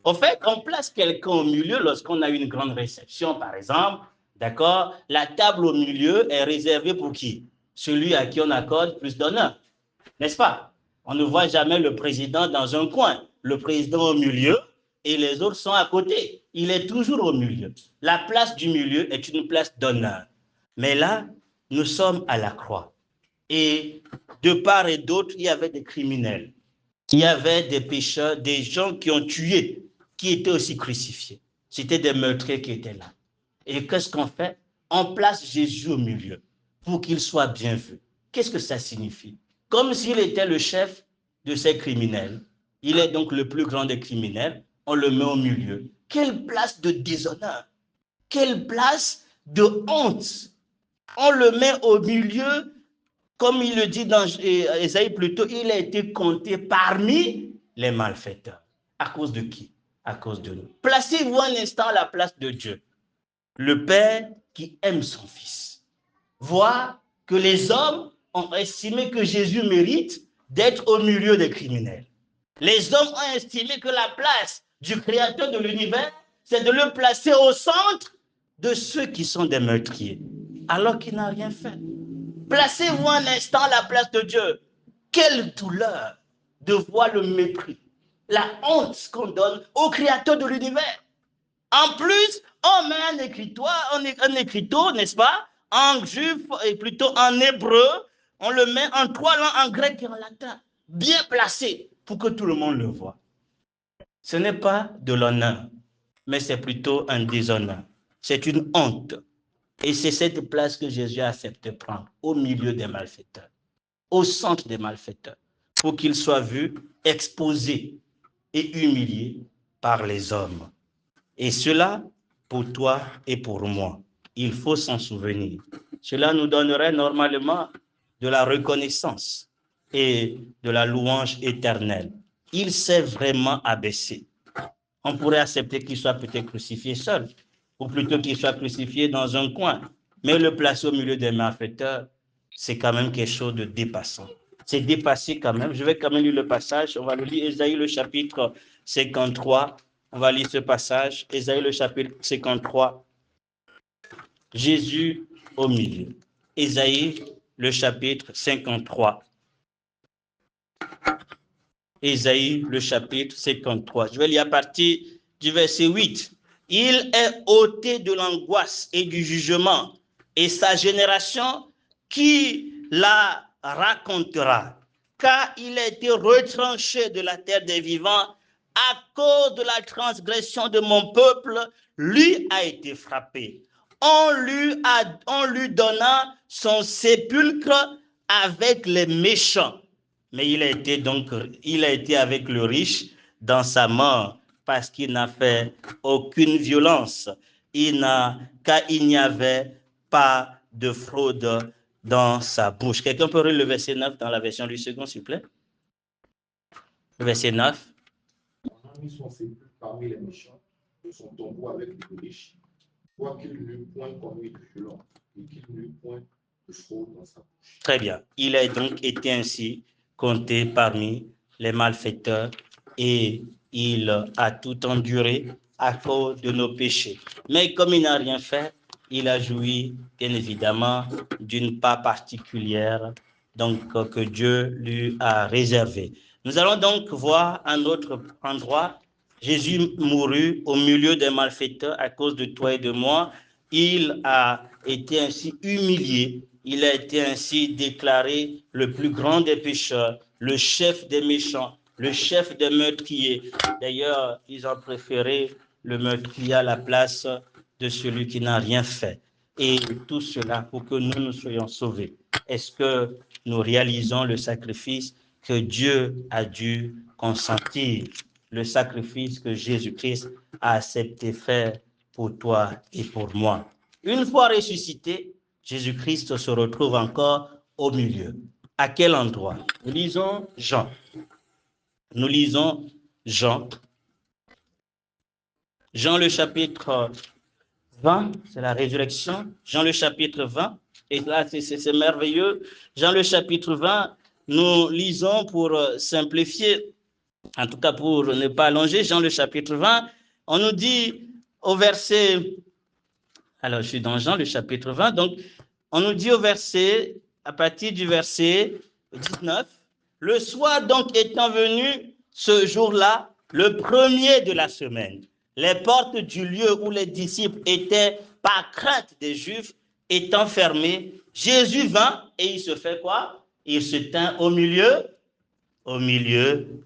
Speaker 1: Au fait, on place quelqu'un au milieu lorsqu'on a une grande réception, par exemple. D'accord? La table au milieu est réservée pour qui? Celui à qui on accorde plus d'honneur. N'est-ce pas? On ne voit jamais le président dans un coin. Le président au milieu et les autres sont à côté. Il est toujours au milieu. La place du milieu est une place d'honneur. Mais là, nous sommes à la croix. Et de part et d'autre, il y avait des criminels. Il y avait des pécheurs, des gens qui ont tué, qui étaient aussi crucifiés. C'était des meurtriers qui étaient là. Et qu'est-ce qu'on fait? On place Jésus au milieu pour qu'il soit bien vu. Qu'est-ce que ça signifie? Comme s'il était le chef de ces criminels. Il est donc le plus grand des criminels. On le met au milieu. Quelle place de déshonneur! Quelle place de honte! On le met au milieu, comme il le dit dans Ésaïe plutôt, il a été compté parmi les malfaiteurs. À cause de qui? À cause de nous. Placez-vous un instant à la place de Dieu, le Père qui aime son Fils. Voir que les hommes ont estimé que Jésus mérite d'être au milieu des criminels. Les hommes ont estimé que la place du Créateur de l'univers, c'est de le placer au centre de ceux qui sont des meurtriers, alors qu'il n'a rien fait. Placez-vous un instant à la place de Dieu. Quelle douleur de voir le mépris, la honte qu'on donne au Créateur de l'univers. En plus, on met un écriteau, n'est-ce pas, en juif et plutôt en hébreu, on le met en trois langues, en grec et en latin, bien placé pour que tout le monde le voit. Ce n'est pas de l'honneur, mais c'est plutôt un déshonneur. C'est une honte. Et c'est cette place que Jésus a accepté de prendre au milieu des malfaiteurs, au centre des malfaiteurs, pour qu'il soit vu, exposé et humilié par les hommes. Et cela, pour toi et pour moi, il faut s'en souvenir. Cela nous donnerait normalement de la reconnaissance et de la louange éternelle. Il s'est vraiment abaissé. On pourrait accepter qu'il soit peut-être crucifié seul, ou plutôt qu'il soit crucifié dans un coin. Mais le placer au milieu des malfaiteurs, c'est quand même quelque chose de dépassant. C'est dépassé quand même. Je vais quand même lire le passage. On va le lire, Ésaïe le chapitre 53. On va lire ce passage, Ésaïe le chapitre 53. Jésus au milieu. Ésaïe le chapitre 53. Ésaïe le chapitre 53. Je vais lire à partir du verset 8. Il est ôté de l'angoisse et du jugement, et sa génération qui la racontera, car il a été retranché de la terre des vivants à cause de la transgression de mon peuple, lui a été frappé. On lui donna son sépulcre avec les méchants. Mais il a été avec le riche dans sa mort parce qu'il n'a fait aucune violence. Car il n'y avait pas de fraude dans sa bouche. Quelqu'un peut lire le verset 9 dans la version du second, s'il vous plaît? Le verset 9.
Speaker 2: On a mis son sépulcre parmi les méchants, de son tombeau avec les riches, quoiqu'il n'eût point commis de violence et qu'il n'eût point de fraude dans sa bouche.
Speaker 1: Très bien. Il a donc été ainsi compté parmi les malfaiteurs et il a tout enduré à cause de nos péchés. Mais comme il n'a rien fait, il a joui, bien évidemment, d'une part particulière donc que Dieu lui a réservé. Nous allons donc voir un autre endroit. Jésus mourut au milieu des malfaiteurs à cause de toi et de moi. Il a été ainsi humilié. Il a été ainsi déclaré le plus grand des pécheurs, le chef des méchants, le chef des meurtriers. D'ailleurs, ils ont préféré le meurtrier à la place de celui qui n'a rien fait. Et tout cela pour que nous soyons sauvés. Est-ce que nous réalisons le sacrifice que Dieu a dû consentir, le sacrifice que Jésus-Christ a accepté faire pour toi et pour moi? Une fois ressuscité, Jésus-Christ se retrouve encore au milieu. À quel endroit? Nous lisons Jean. Nous lisons Jean. Jean le chapitre 20, c'est la résurrection. Jean le chapitre 20. Et là, c'est merveilleux. Jean le chapitre 20, nous lisons pour simplifier, en tout cas pour ne pas allonger, Jean le chapitre 20, on nous dit au verset, alors je suis dans Jean le chapitre 20, donc on nous dit au verset, à partir du verset 19, le soir donc étant venu ce jour-là, le premier de la semaine, les portes du lieu où les disciples étaient par crainte des Juifs étant fermées, Jésus vint et il se fait quoi? Il se tint au milieu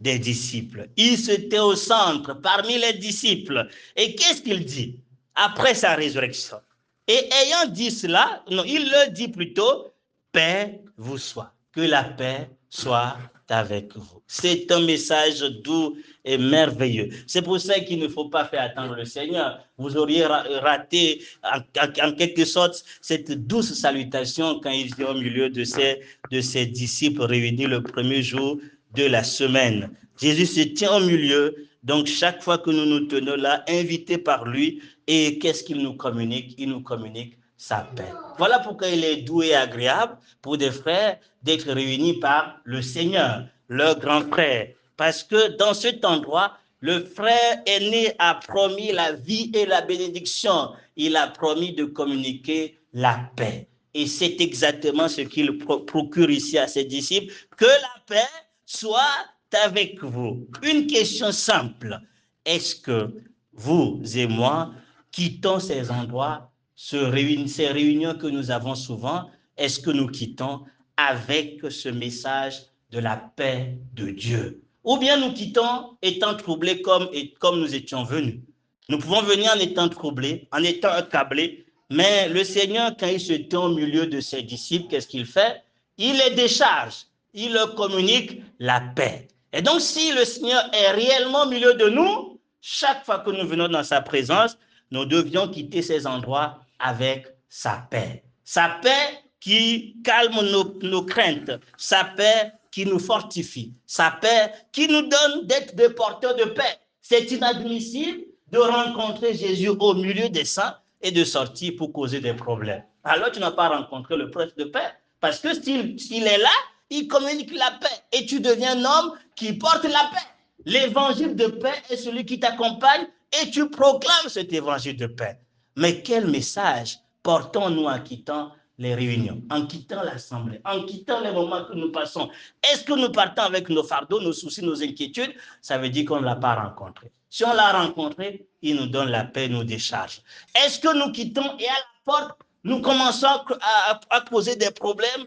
Speaker 1: des disciples. Il se tint au centre, parmi les disciples. Et qu'est-ce qu'il dit après sa résurrection? Et ayant dit cela, non, il leur dit plutôt, paix vous soit, que la paix soit avec vous. C'est un message doux et merveilleux. C'est pour ça qu'il ne faut pas faire attendre le Seigneur. Vous auriez raté en quelque sorte cette douce salutation quand il est au milieu de ses disciples réunis le premier jour de la semaine. Jésus se tient au milieu, donc chaque fois que nous nous tenons là, invités par lui, et qu'est-ce qu'il nous communique? Il nous communique sa paix. Voilà pourquoi il est doux et agréable pour des frères d'être réunis par le Seigneur, leur grand frère. Parce que dans cet endroit, le frère aîné a promis la vie et la bénédiction. Il a promis de communiquer la paix. Et c'est exactement ce qu'il procure ici à ses disciples, que la paix soit avec vous. Une question simple. Est-ce que vous et moi quittons ces endroits, ces réunions que nous avons souvent, est-ce que nous quittons avec ce message de la paix de Dieu? Ou bien nous quittons étant troublés comme nous étions venus. Nous pouvons venir en étant troublés, en étant accablés, mais le Seigneur, quand il se tient au milieu de ses disciples, qu'est-ce qu'il fait? Il les décharge, il leur communique la paix. Et donc, si le Seigneur est réellement au milieu de nous, chaque fois que nous venons dans sa présence, nous devions quitter ces endroits avec sa paix. Sa paix qui calme nos craintes, sa paix qui nous fortifie, sa paix qui nous donne d'être des porteurs de paix. C'est inadmissible de rencontrer Jésus au milieu des saints et de sortir pour causer des problèmes. Alors tu n'as pas rencontré le prince de paix. Parce que s'il est là, il communique la paix. Et tu deviens un homme qui porte la paix. L'évangile de paix est celui qui t'accompagne et tu proclames cet évangile de paix. Mais quel message portons-nous en quittant les réunions, en quittant l'assemblée, en quittant les moments que nous passons? Est-ce que nous partons avec nos fardeaux, nos soucis, nos inquiétudes? Ça veut dire qu'on ne l'a pas rencontré. Si on l'a rencontré, il nous donne la paix, nous décharge. Est-ce que nous quittons et à la porte, nous commençons à poser des problèmes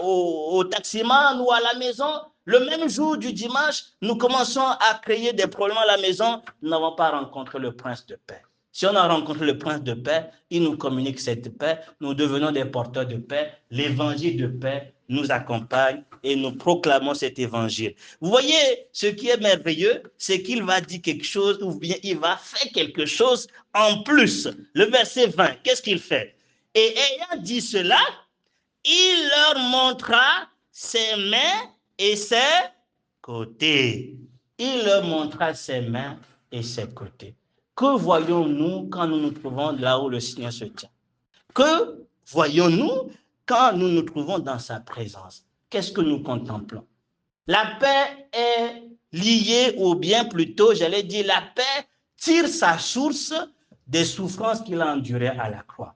Speaker 1: au taximan ou à la maison? Le même jour du dimanche, nous commençons à créer des problèmes à la maison. Nous n'avons pas rencontré le prince de paix. Si on a rencontré le prince de paix, il nous communique cette paix. Nous devenons des porteurs de paix. L'évangile de paix nous accompagne et nous proclamons cet évangile. Vous voyez, ce qui est merveilleux, c'est qu'il va dire quelque chose ou bien il va faire quelque chose en plus. Le verset 20, qu'est-ce qu'il fait? Et ayant dit cela, il leur montra ses mains et ses côtés. Il leur montra ses mains et ses côtés. Que voyons-nous quand nous nous trouvons là où le Seigneur se tient? Que voyons-nous quand nous nous trouvons dans sa présence? Qu'est-ce que nous contemplons? La paix est liée, ou bien plutôt, j'allais dire, la paix tire sa source des souffrances qu'il a endurées à la croix.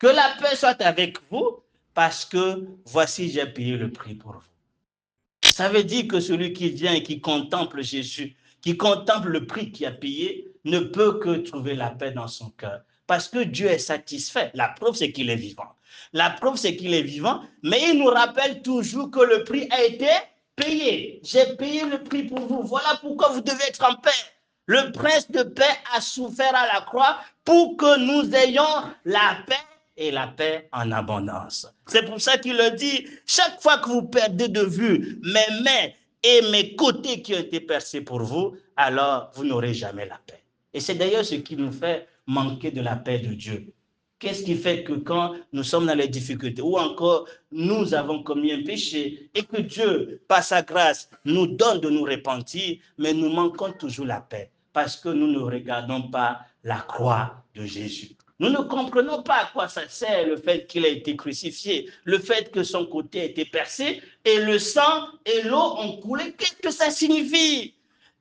Speaker 1: Que la paix soit avec vous, parce que voici, j'ai payé le prix pour vous. Ça veut dire que celui qui vient et qui contemple Jésus, qui contemple le prix qu'il a payé, ne peut que trouver la paix dans son cœur. Parce que Dieu est satisfait. La preuve, c'est qu'il est vivant. La preuve, c'est qu'il est vivant, mais il nous rappelle toujours que le prix a été payé. J'ai payé le prix pour vous. Voilà pourquoi vous devez être en paix. Le prince de paix a souffert à la croix pour que nous ayons la paix et la paix en abondance. C'est pour ça qu'il le dit, chaque fois que vous perdez de vue mes mains et mes côtés qui ont été percés pour vous, alors vous n'aurez jamais la paix. Et c'est d'ailleurs ce qui nous fait manquer de la paix de Dieu. Qu'est-ce qui fait que quand nous sommes dans les difficultés ou encore nous avons commis un péché et que Dieu, par sa grâce, nous donne de nous repentir, mais nous manquons toujours la paix parce que nous ne regardons pas la croix de Jésus. Nous ne comprenons pas à quoi ça sert le fait qu'il a été crucifié, le fait que son côté a été percé et le sang et l'eau ont coulé. Qu'est-ce que ça signifie?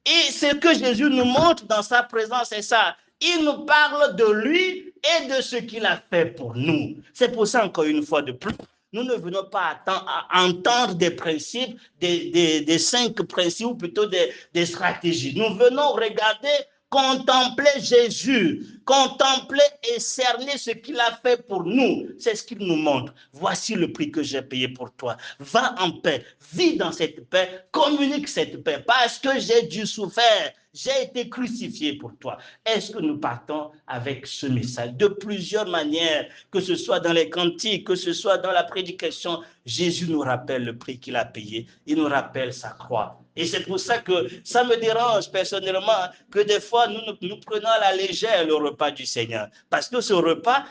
Speaker 1: Et ce que Jésus nous montre dans sa présence, c'est ça. Il nous parle de lui et de ce qu'il a fait pour nous. C'est pour ça, encore une fois de plus, nous ne venons pas à entendre des principes, des 5 principes, ou plutôt des stratégies. Nous venons regarder, contempler Jésus, contempler et cerner ce qu'il a fait pour nous. C'est ce qu'il nous montre. Voici le prix que j'ai payé pour toi. Va en paix, vis dans cette paix, communique cette paix, parce que j'ai dû souffrir. J'ai été crucifié pour toi. Est-ce que nous partons avec ce message? De plusieurs manières, que ce soit dans les cantiques, que ce soit dans la prédication, Jésus nous rappelle le prix qu'il a payé. Il nous rappelle sa croix. Et c'est pour ça que ça me dérange personnellement que des fois nous prenons à la légère le repas du Seigneur. Parce que ce repas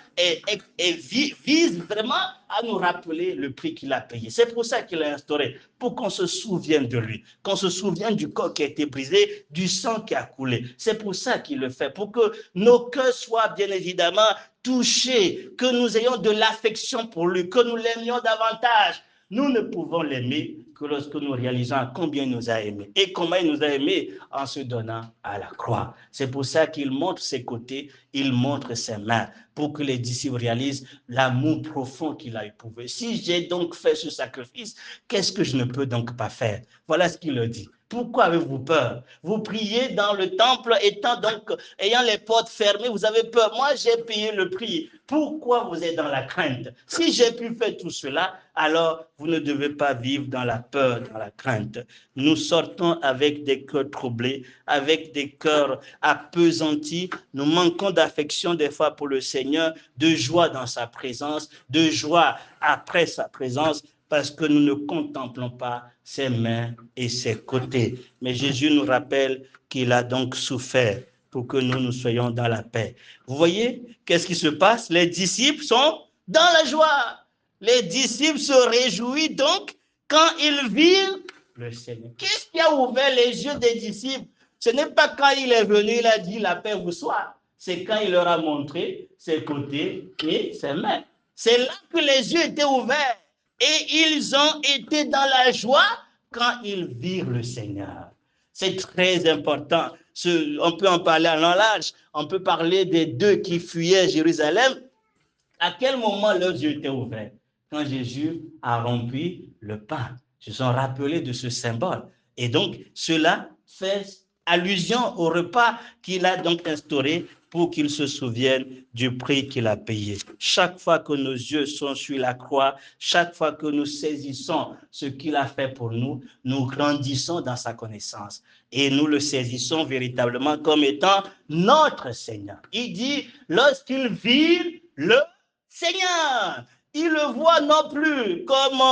Speaker 1: vise vraiment à nous rappeler le prix qu'il a payé. C'est pour ça qu'il a instauré, pour qu'on se souvienne de lui, qu'on se souvienne du corps qui a été brisé, du sang qui a coulé. C'est pour ça qu'il le fait, pour que nos cœurs soient bien évidemment touchés, que nous ayons de l'affection pour lui, que nous l'aimions davantage. Nous ne pouvons l'aimer que lorsque nous réalisons combien il nous a aimés et comment il nous a aimés en se donnant à la croix. C'est pour ça qu'il montre ses côtés, il montre ses mains, pour que les disciples réalisent l'amour profond qu'il a éprouvé. Si j'ai donc fait ce sacrifice, qu'est-ce que je ne peux donc pas faire? Voilà ce qu'il leur dit. Pourquoi avez-vous peur? Vous priez dans le temple, ayant les portes fermées, vous avez peur. Moi, j'ai payé le prix. Pourquoi vous êtes dans la crainte? Si j'ai pu faire tout cela, alors vous ne devez pas vivre dans la peur, dans la crainte. Nous sortons avec des cœurs troublés, avec des cœurs appesantis. Nous manquons d'affection des fois pour le Seigneur, de joie dans sa présence, de joie après sa présence, parce que nous ne contemplons pas ses mains et ses côtés. Mais Jésus nous rappelle qu'il a donc souffert pour que nous soyons dans la paix. Vous voyez, qu'est-ce qui se passe? Les disciples sont dans la joie. Les disciples se réjouissent donc quand ils virent le Seigneur. Qu'est-ce qui a ouvert les yeux des disciples? Ce n'est pas quand il est venu, il a dit la paix vous soit. C'est quand il leur a montré ses côtés et ses mains. C'est là que les yeux étaient ouverts. Et ils ont été dans la joie quand ils virent le Seigneur. C'est très important. On peut en parler à l'enlarge. On peut parler des 2 qui fuyaient Jérusalem. À quel moment leurs yeux étaient ouverts? Quand Jésus a rompu le pain. Ils se sont rappelés de ce symbole. Et donc, cela fait allusion au repas qu'il a donc instauré pour qu'ils se souviennent du prix qu'il a payé. Chaque fois que nos yeux sont sur la croix, chaque fois que nous saisissons ce qu'il a fait pour nous, nous grandissons dans sa connaissance. Et nous le saisissons véritablement comme étant notre Seigneur. Il dit, lorsqu'ils virent le Seigneur, ils le voient non plus comme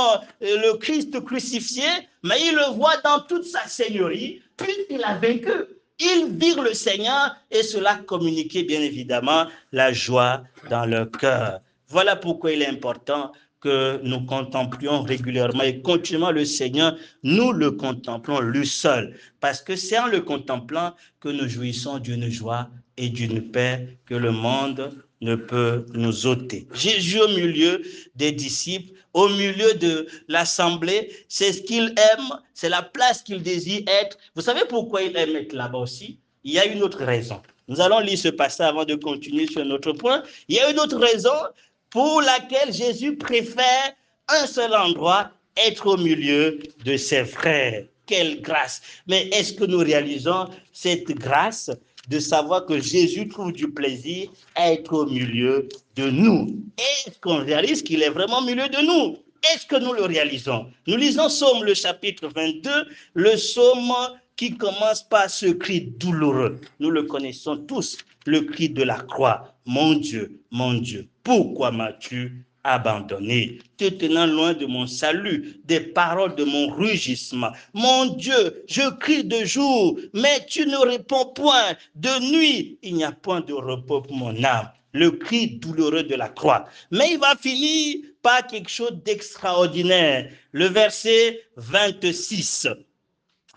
Speaker 1: le Christ crucifié, mais ils le voient dans toute sa seigneurie, puisqu'il a vaincu. Ils virent le Seigneur et cela communiquait bien évidemment la joie dans leur cœur. Voilà pourquoi il est important que nous contemplions régulièrement et continuellement le Seigneur, nous le contemplons lui seul. Parce que c'est en le contemplant que nous jouissons d'une joie et d'une paix que le monde ne peut nous ôter. Jésus au milieu des disciples, au milieu de l'assemblée, c'est ce qu'il aime, c'est la place qu'il désire être. Vous savez pourquoi il aime être là-bas aussi? Il y a une autre raison. Nous allons lire ce passage avant de continuer sur notre point. Il y a une autre raison pour laquelle Jésus préfère un seul endroit, être au milieu de ses frères. Quelle grâce! Mais est-ce que nous réalisons cette grâce de savoir que Jésus trouve du plaisir à être au milieu de nous? Est-ce qu'on réalise qu'il est vraiment au milieu de nous? Est-ce que nous le réalisons? Nous lisons Psaume le chapitre 22, le psaume qui commence par ce cri douloureux. Nous le connaissons tous, le cri de la croix. Mon Dieu, pourquoi m'as-tu abandonné, te tenant loin de mon salut, des paroles de mon rugissement. Mon Dieu, je crie de jour, mais tu ne réponds point. De nuit, il n'y a point de repos pour mon âme. Le cri douloureux de la croix. Mais il va finir par quelque chose d'extraordinaire. Le verset 26.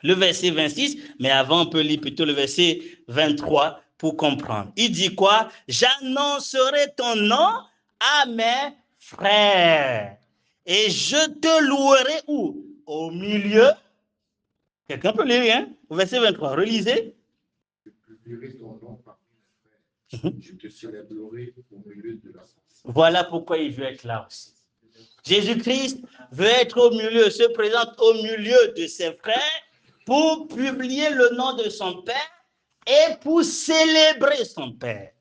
Speaker 1: Le verset 26, mais avant, on peut lire plutôt le verset 23 pour comprendre. Il dit quoi? J'annoncerai ton nom à mes frères et je te louerai où? Au milieu. Quelqu'un peut lire, hein? Au verset 23, relisez.
Speaker 2: Je publierai ton nom parmi mes frères. Je te célébrerai au milieu de la France.
Speaker 1: Voilà pourquoi il veut être là aussi. Jésus-Christ veut être au milieu, se présente au milieu de ses frères pour publier le nom de son Père et pour célébrer son Père.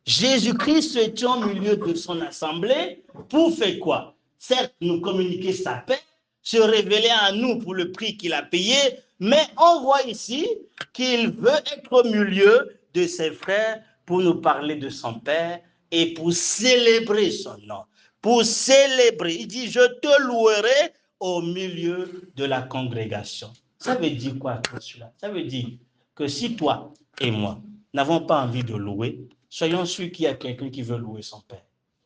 Speaker 1: Jésus-Christ se tient au milieu de son assemblée pour faire quoi? Certes, nous communiquer sa paix, se révéler à nous pour le prix qu'il a payé, mais on voit ici qu'il veut être au milieu de ses frères pour nous parler de son Père et pour célébrer son nom. Pour célébrer, il dit, je te louerai au milieu de la congrégation. Ça veut dire quoi tout cela? Ça veut dire que si toi et moi n'avons pas envie de louer, soyons sûrs qu'il y a quelqu'un qui veut louer son Père.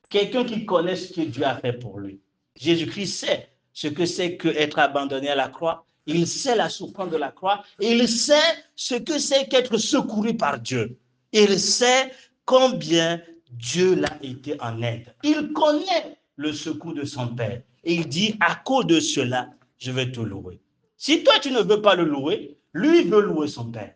Speaker 1: Quelqu'un qui connaît ce que Dieu a fait pour lui. Jésus-Christ sait ce que c'est qu'être abandonné à la croix. Il sait la souffrance de la croix. Il sait ce que c'est qu'être secouru par Dieu. Il sait combien Dieu l'a été en aide. Il connaît le secours de son Père. Et il dit, à cause de cela, je vais te louer. Si toi, tu ne veux pas le louer, lui veut louer son Père.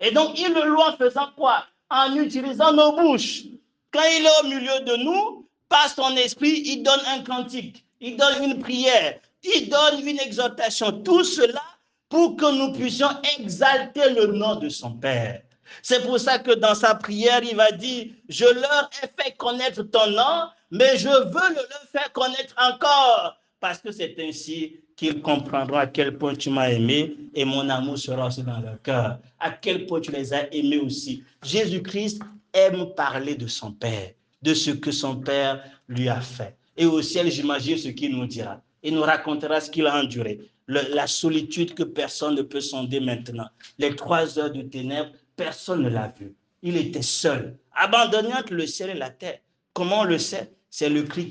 Speaker 1: Et donc, il le loue en faisant quoi? En utilisant nos bouches. Quand il est au milieu de nous, par son esprit, il donne un cantique, il donne une prière, il donne une exhortation. Tout cela pour que nous puissions exalter le nom de son Père. C'est pour ça que dans sa prière, il va dire, je leur ai fait connaître ton nom, mais je veux le leur faire connaître encore, parce que c'est ainsi qu'ils comprendront à quel point tu m'as aimé et mon amour sera aussi dans leur cœur. À quel point tu les as aimés aussi. Jésus-Christ aime parler de son Père, de ce que son Père lui a fait. Et au ciel, j'imagine ce qu'il nous dira. Il nous racontera ce qu'il a enduré. La solitude que personne ne peut sonder maintenant. Les 3 heures de ténèbres, personne ne l'a vu. Il était seul, abandonné entre le ciel et la terre. Comment on le sait? C'est le cri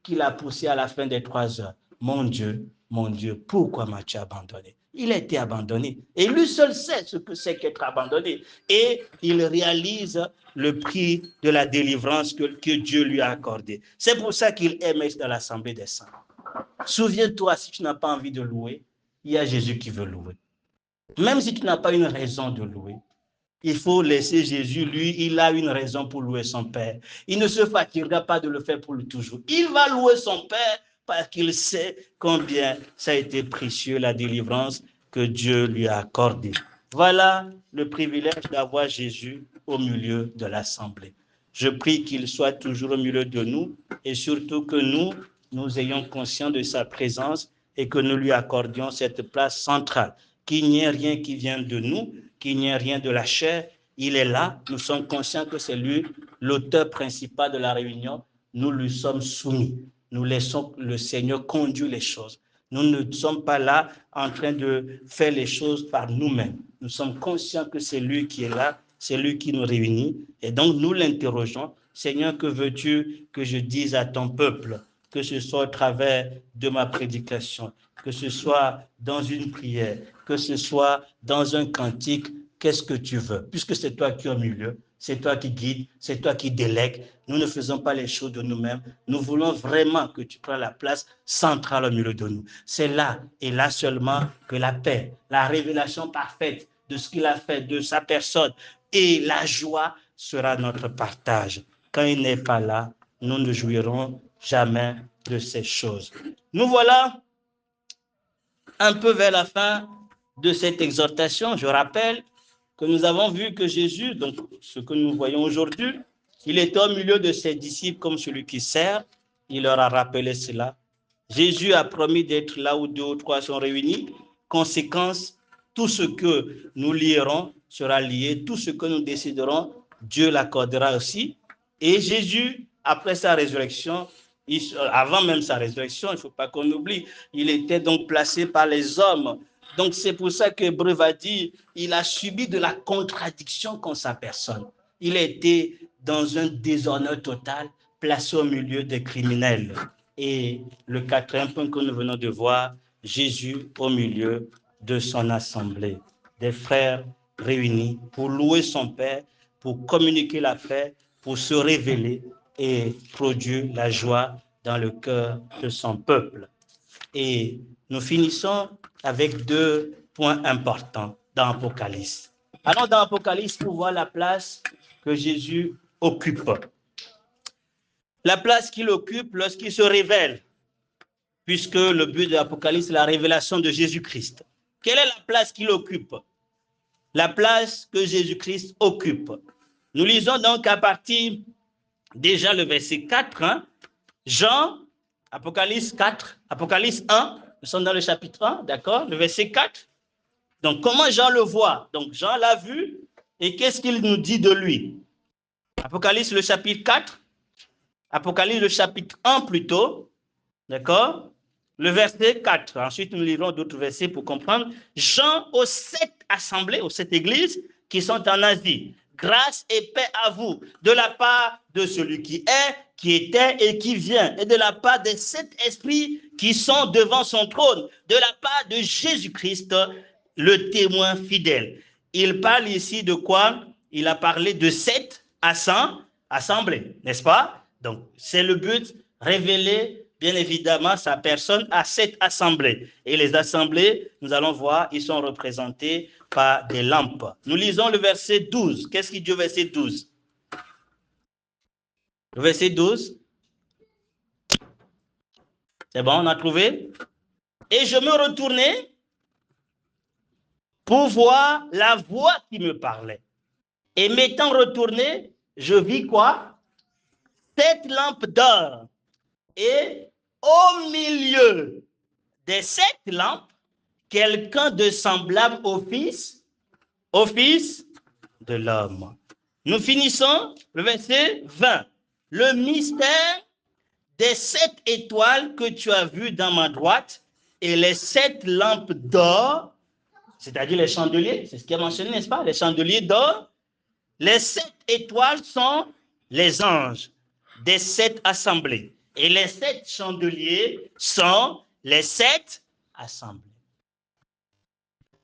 Speaker 1: qu'il a poussé à la fin des 3 heures. Mon Dieu, pourquoi m'as-tu abandonné? Il a été abandonné. Et lui seul sait ce que c'est qu'être abandonné. Et il réalise le prix de la délivrance que Dieu lui a accordé. C'est pour ça qu'il aime être dans l'assemblée des saints. Souviens-toi, si tu n'as pas envie de louer, il y a Jésus qui veut louer. Même si tu n'as pas une raison de louer, il faut laisser Jésus, lui, il a une raison pour louer son Père. Il ne se fatiguera pas de le faire pour le toujours. Il va louer son Père parce qu'il sait combien ça a été précieux, la délivrance que Dieu lui a accordée. Voilà le privilège d'avoir Jésus au milieu de l'assemblée. Je prie qu'il soit toujours au milieu de nous et surtout que nous ayons conscience de sa présence et que nous lui accordions cette place centrale. Qu'il n'y ait rien qui vienne de nous, qu'il n'y ait rien de la chair. Il est là, nous sommes conscients que c'est lui, l'auteur principal de la réunion. Nous lui sommes soumis. Nous laissons le Seigneur conduire les choses. Nous ne sommes pas là en train de faire les choses par nous-mêmes. Nous sommes conscients que c'est lui qui est là, c'est lui qui nous réunit. Et donc nous l'interrogeons. Seigneur, que veux-tu que je dise à ton peuple? Que ce soit au travers de ma prédication, que ce soit dans une prière, que ce soit dans un cantique, qu'est-ce que tu veux? Puisque c'est toi qui es au milieu, c'est toi qui guides, c'est toi qui délègues. Nous ne faisons pas les choses de nous-mêmes. Nous voulons vraiment que tu prennes la place centrale au milieu de nous. C'est là et là seulement que la paix, la révélation parfaite de ce qu'il a fait, de sa personne et la joie sera notre partage. Quand il n'est pas là, nous ne jouirons jamais de ces choses. Nous voilà un peu vers la fin de cette exhortation. Je rappelle que nous avons vu que Jésus, donc ce que nous voyons aujourd'hui, il était au milieu de ses disciples comme celui qui sert. Il leur a rappelé cela. Jésus a promis d'être là où 2 ou 3 sont réunis. Conséquence, tout ce que nous lierons sera lié. Tout ce que nous déciderons, Dieu l'accordera aussi. Et Jésus, après sa résurrection, avant même sa résurrection, il ne faut pas qu'on oublie, il était donc placé par les hommes. Donc c'est pour ça que Hébreu va dire, il a subi de la contradiction contre sa personne. Il a été dans un déshonneur total, placé au milieu des criminels. Et le quatrième point que nous venons de voir, Jésus au milieu de son assemblée, des frères réunis pour louer son Père, pour communiquer la paix, pour se révéler et produire la joie dans le cœur de son peuple. Et nous finissons avec 2 points importants dans l'Apocalypse. Allons dans l'Apocalypse pour voir la place que Jésus occupe. La place qu'il occupe lorsqu'il se révèle, puisque le but de l'Apocalypse, c'est la révélation de Jésus-Christ. Quelle est la place qu'il occupe? La place que Jésus-Christ occupe. Nous lisons donc à partir, déjà le verset 4, Jean, Apocalypse 4, Apocalypse 1, nous sommes dans le chapitre 1, d'accord, le verset 4. Donc, comment Jean le voit? Donc, Jean l'a vu, et qu'est-ce qu'il nous dit de lui? Apocalypse, le chapitre 4, Apocalypse, le chapitre 1 plutôt, d'accord, le verset 4. Ensuite, nous lirons d'autres versets pour comprendre. Jean aux 7 assemblées, aux 7 églises qui sont en Asie. Grâce et paix à vous, de la part de celui qui est, qui était et qui vient, et de la part des 7 esprits qui sont devant son trône, de la part de Jésus-Christ, le témoin fidèle. Il parle ici de quoi? Il a parlé de 7 assemblées, n'est-ce pas? Donc, c'est le but, révéler bien évidemment sa personne à 7 assemblées. Et les assemblées, nous allons voir, ils sont représentés par des lampes. Nous lisons le verset 12. Qu'est-ce qu'il dit au verset 12? Le verset 12. C'est bon, on a trouvé? Et je me retournai pour voir la voix qui me parlait. Et m'étant retourné, je vis quoi? 7 lampes d'or. Et au milieu des 7 lampes, quelqu'un de semblable au Fils de l'homme. Nous finissons le verset 20. Le mystère des 7 étoiles que tu as vues dans ma droite et les 7 lampes d'or, c'est-à-dire les chandeliers, c'est ce qui est mentionné, n'est-ce pas? Les chandeliers d'or. Les 7 étoiles sont les anges des 7 assemblées. Et les 7 chandeliers sont les 7 assemblées.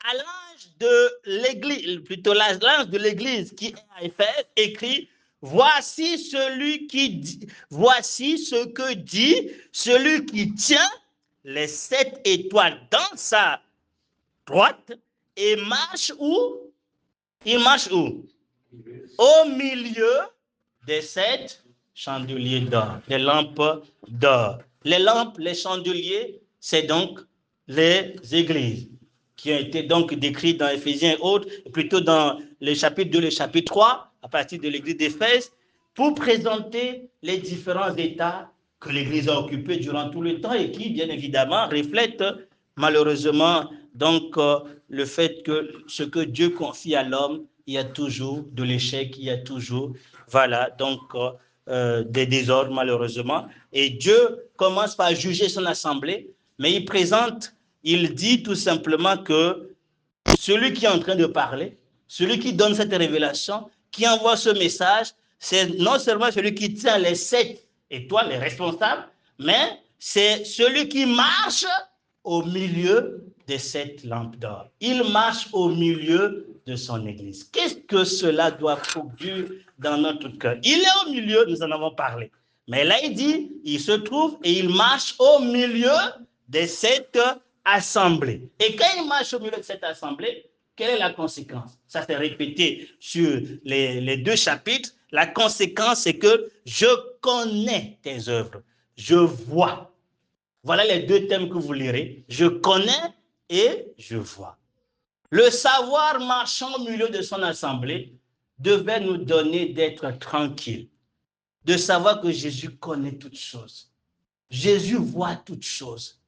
Speaker 1: À l'ange de l'église, plutôt l'ange de l'église qui est à Éphèse, écrit, voici celui qui dit, voici ce que dit celui qui tient les 7 étoiles dans sa droite et marche où? Il marche où? Au milieu des 7 chandeliers d'or, les lampes d'or. Les lampes, les chandeliers, c'est donc les églises qui ont été donc décrites dans Éphésiens et autres, plutôt dans le chapitre 2, le chapitre 3, à partir de l'église d'Éphèse, pour présenter les différents états que l'église a occupés durant tout le temps et qui, bien évidemment, reflètent malheureusement donc le fait que ce que Dieu confie à l'homme, il y a toujours de l'échec, il y a toujours, voilà, donc des désordres malheureusement. Et Dieu commence par juger son assemblée, mais il dit tout simplement que celui qui est en train de parler, celui qui donne cette révélation, qui envoie ce message, c'est non seulement celui qui tient les 7 étoiles, les responsables, mais c'est celui qui marche au milieu des 7 lampes d'or. Il marche au milieu de son église. Qu'est-ce que cela doit produire dans notre cœur? Il est au milieu, nous en avons parlé. Mais là, il dit, il se trouve et il marche au milieu des 7 assemblées. Et quand il marche au milieu de cette assemblée, quelle est la conséquence? Ça s'est répété sur les 2 chapitres. La conséquence, c'est que je connais tes œuvres. je vois. Voilà les deux thèmes que vous lirez. Je connais et je vois. Le savoir marchant au milieu de son assemblée devait nous donner d'être tranquilles, de savoir que Jésus connaît toutes choses. Jésus voit toutes choses.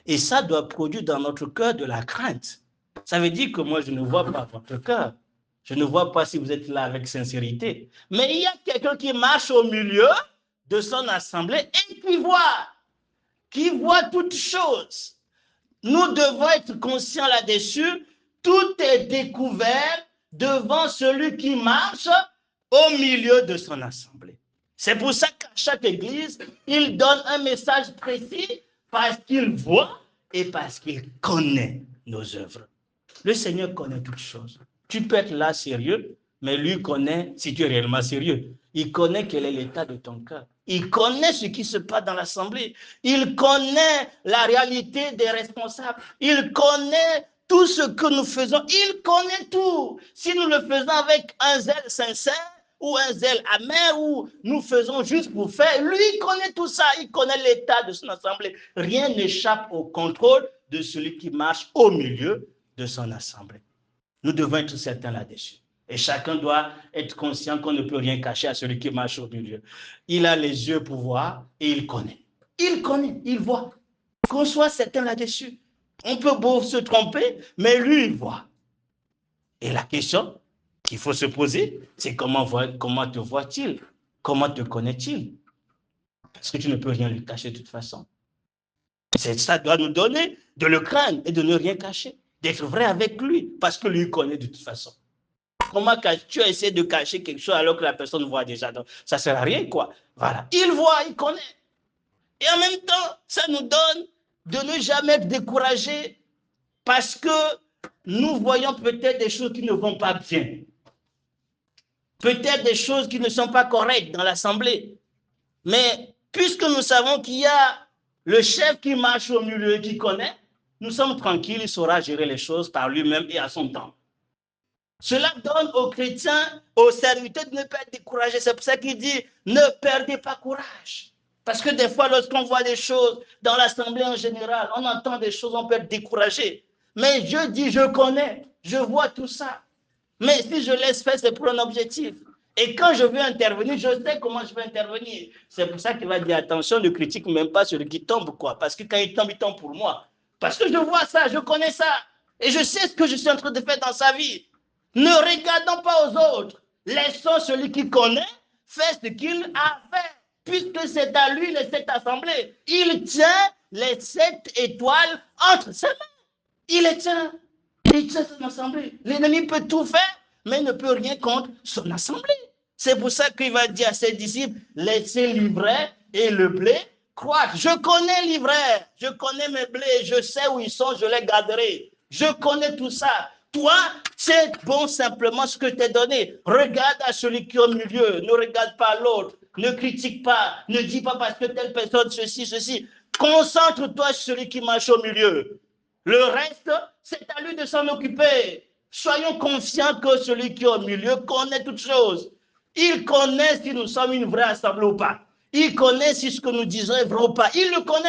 Speaker 1: Et ça doit produire dans notre cœur de la crainte. Ça veut dire que moi, je ne vois pas votre cœur. Je ne vois pas si vous êtes là avec sincérité. Mais il y a quelqu'un qui marche au milieu de son assemblée et qui voit toutes choses. Nous devons être conscients là-dessus. Tout est découvert devant celui qui marche au milieu de son assemblée. C'est pour ça qu'à chaque église, il donne un message précis parce qu'il voit et parce qu'il connaît nos œuvres. Le Seigneur connaît toutes choses. Tu peux être là sérieux, mais lui connaît si tu es réellement sérieux. Il connaît quel est l'état de ton cœur. Il connaît ce qui se passe dans l'assemblée. Il connaît la réalité des responsables. Il connaît tout ce que nous faisons. Il connaît tout. Si nous le faisons avec un zèle sincère ou un zèle amer ou nous faisons juste pour faire, lui il connaît tout ça. Il connaît l'état de son assemblée. Rien n'échappe au contrôle de celui qui marche au milieu de son assemblée. Nous devons être certains là-dessus. Et chacun doit être conscient qu'on ne peut rien cacher à celui qui marche au milieu. Il a les yeux pour voir et il connaît. Il connaît, il voit. Qu'on soit certain là-dessus. On peut beau se tromper, mais lui, il voit. Et la question qu'il faut se poser, c'est comment te voit-il? Comment te connaît-il? Parce que tu ne peux rien lui cacher de toute façon. Ça doit nous donner de le craindre et de ne rien cacher. D'être vrai avec lui, parce que lui connaît de toute façon. Comment tu essaies de cacher quelque chose alors que la personne voit déjà? Donc, ça ne sert à rien, quoi. Voilà. Il voit, il connaît. Et en même temps, ça nous donne de ne jamais être découragé parce que nous voyons peut-être des choses qui ne vont pas bien. Peut-être des choses qui ne sont pas correctes dans l'assemblée. Mais puisque nous savons qu'il y a le chef qui marche au milieu et qui connaît, nous sommes tranquilles, il saura gérer les choses par lui-même et à son temps. Cela donne aux chrétiens, aux serviteurs de ne pas être découragés. C'est pour ça qu'il dit, ne perdez pas courage. Parce que des fois, lorsqu'on voit des choses dans l'assemblée en général, on entend des choses, on peut être découragé. Mais Dieu dit, je connais, je vois tout ça. Mais si je laisse faire, c'est pour un objectif. Et quand je veux intervenir, je sais comment je vais intervenir. C'est pour ça qu'il va dire, attention, ne critique même pas celui qui tombe, quoi. Parce que quand il tombe pour moi. Parce que je vois ça, je connais ça. Et je sais ce que je suis en train de faire dans sa vie. Ne regardons pas aux autres. Laissons celui qui connaît faire ce qu'il a fait. Puisque c'est à lui les 7 assemblées. Il tient les 7 étoiles entre ses mains. Il les tient. Il tient son assemblée. L'ennemi peut tout faire, mais il ne peut rien contre son assemblée. C'est pour ça qu'il va dire à ses disciples, laissez l'ivraie et le blé croître. Je connais l'ivraie, je connais mes blés, je sais où ils sont, je les garderai. Je connais tout ça. Toi, c'est bon simplement ce que je t'ai donné. Regarde à celui qui est au milieu, ne regarde pas l'autre, ne critique pas, ne dis pas parce que telle personne, ceci. Concentre-toi sur celui qui marche au milieu. Le reste, c'est à lui de s'en occuper. Soyons confiants que celui qui est au milieu connaît toutes choses. Il connaît si nous sommes une vraie assemblée ou pas. Il connaît si ce que nous disons est vrai ou pas. Il le connaît.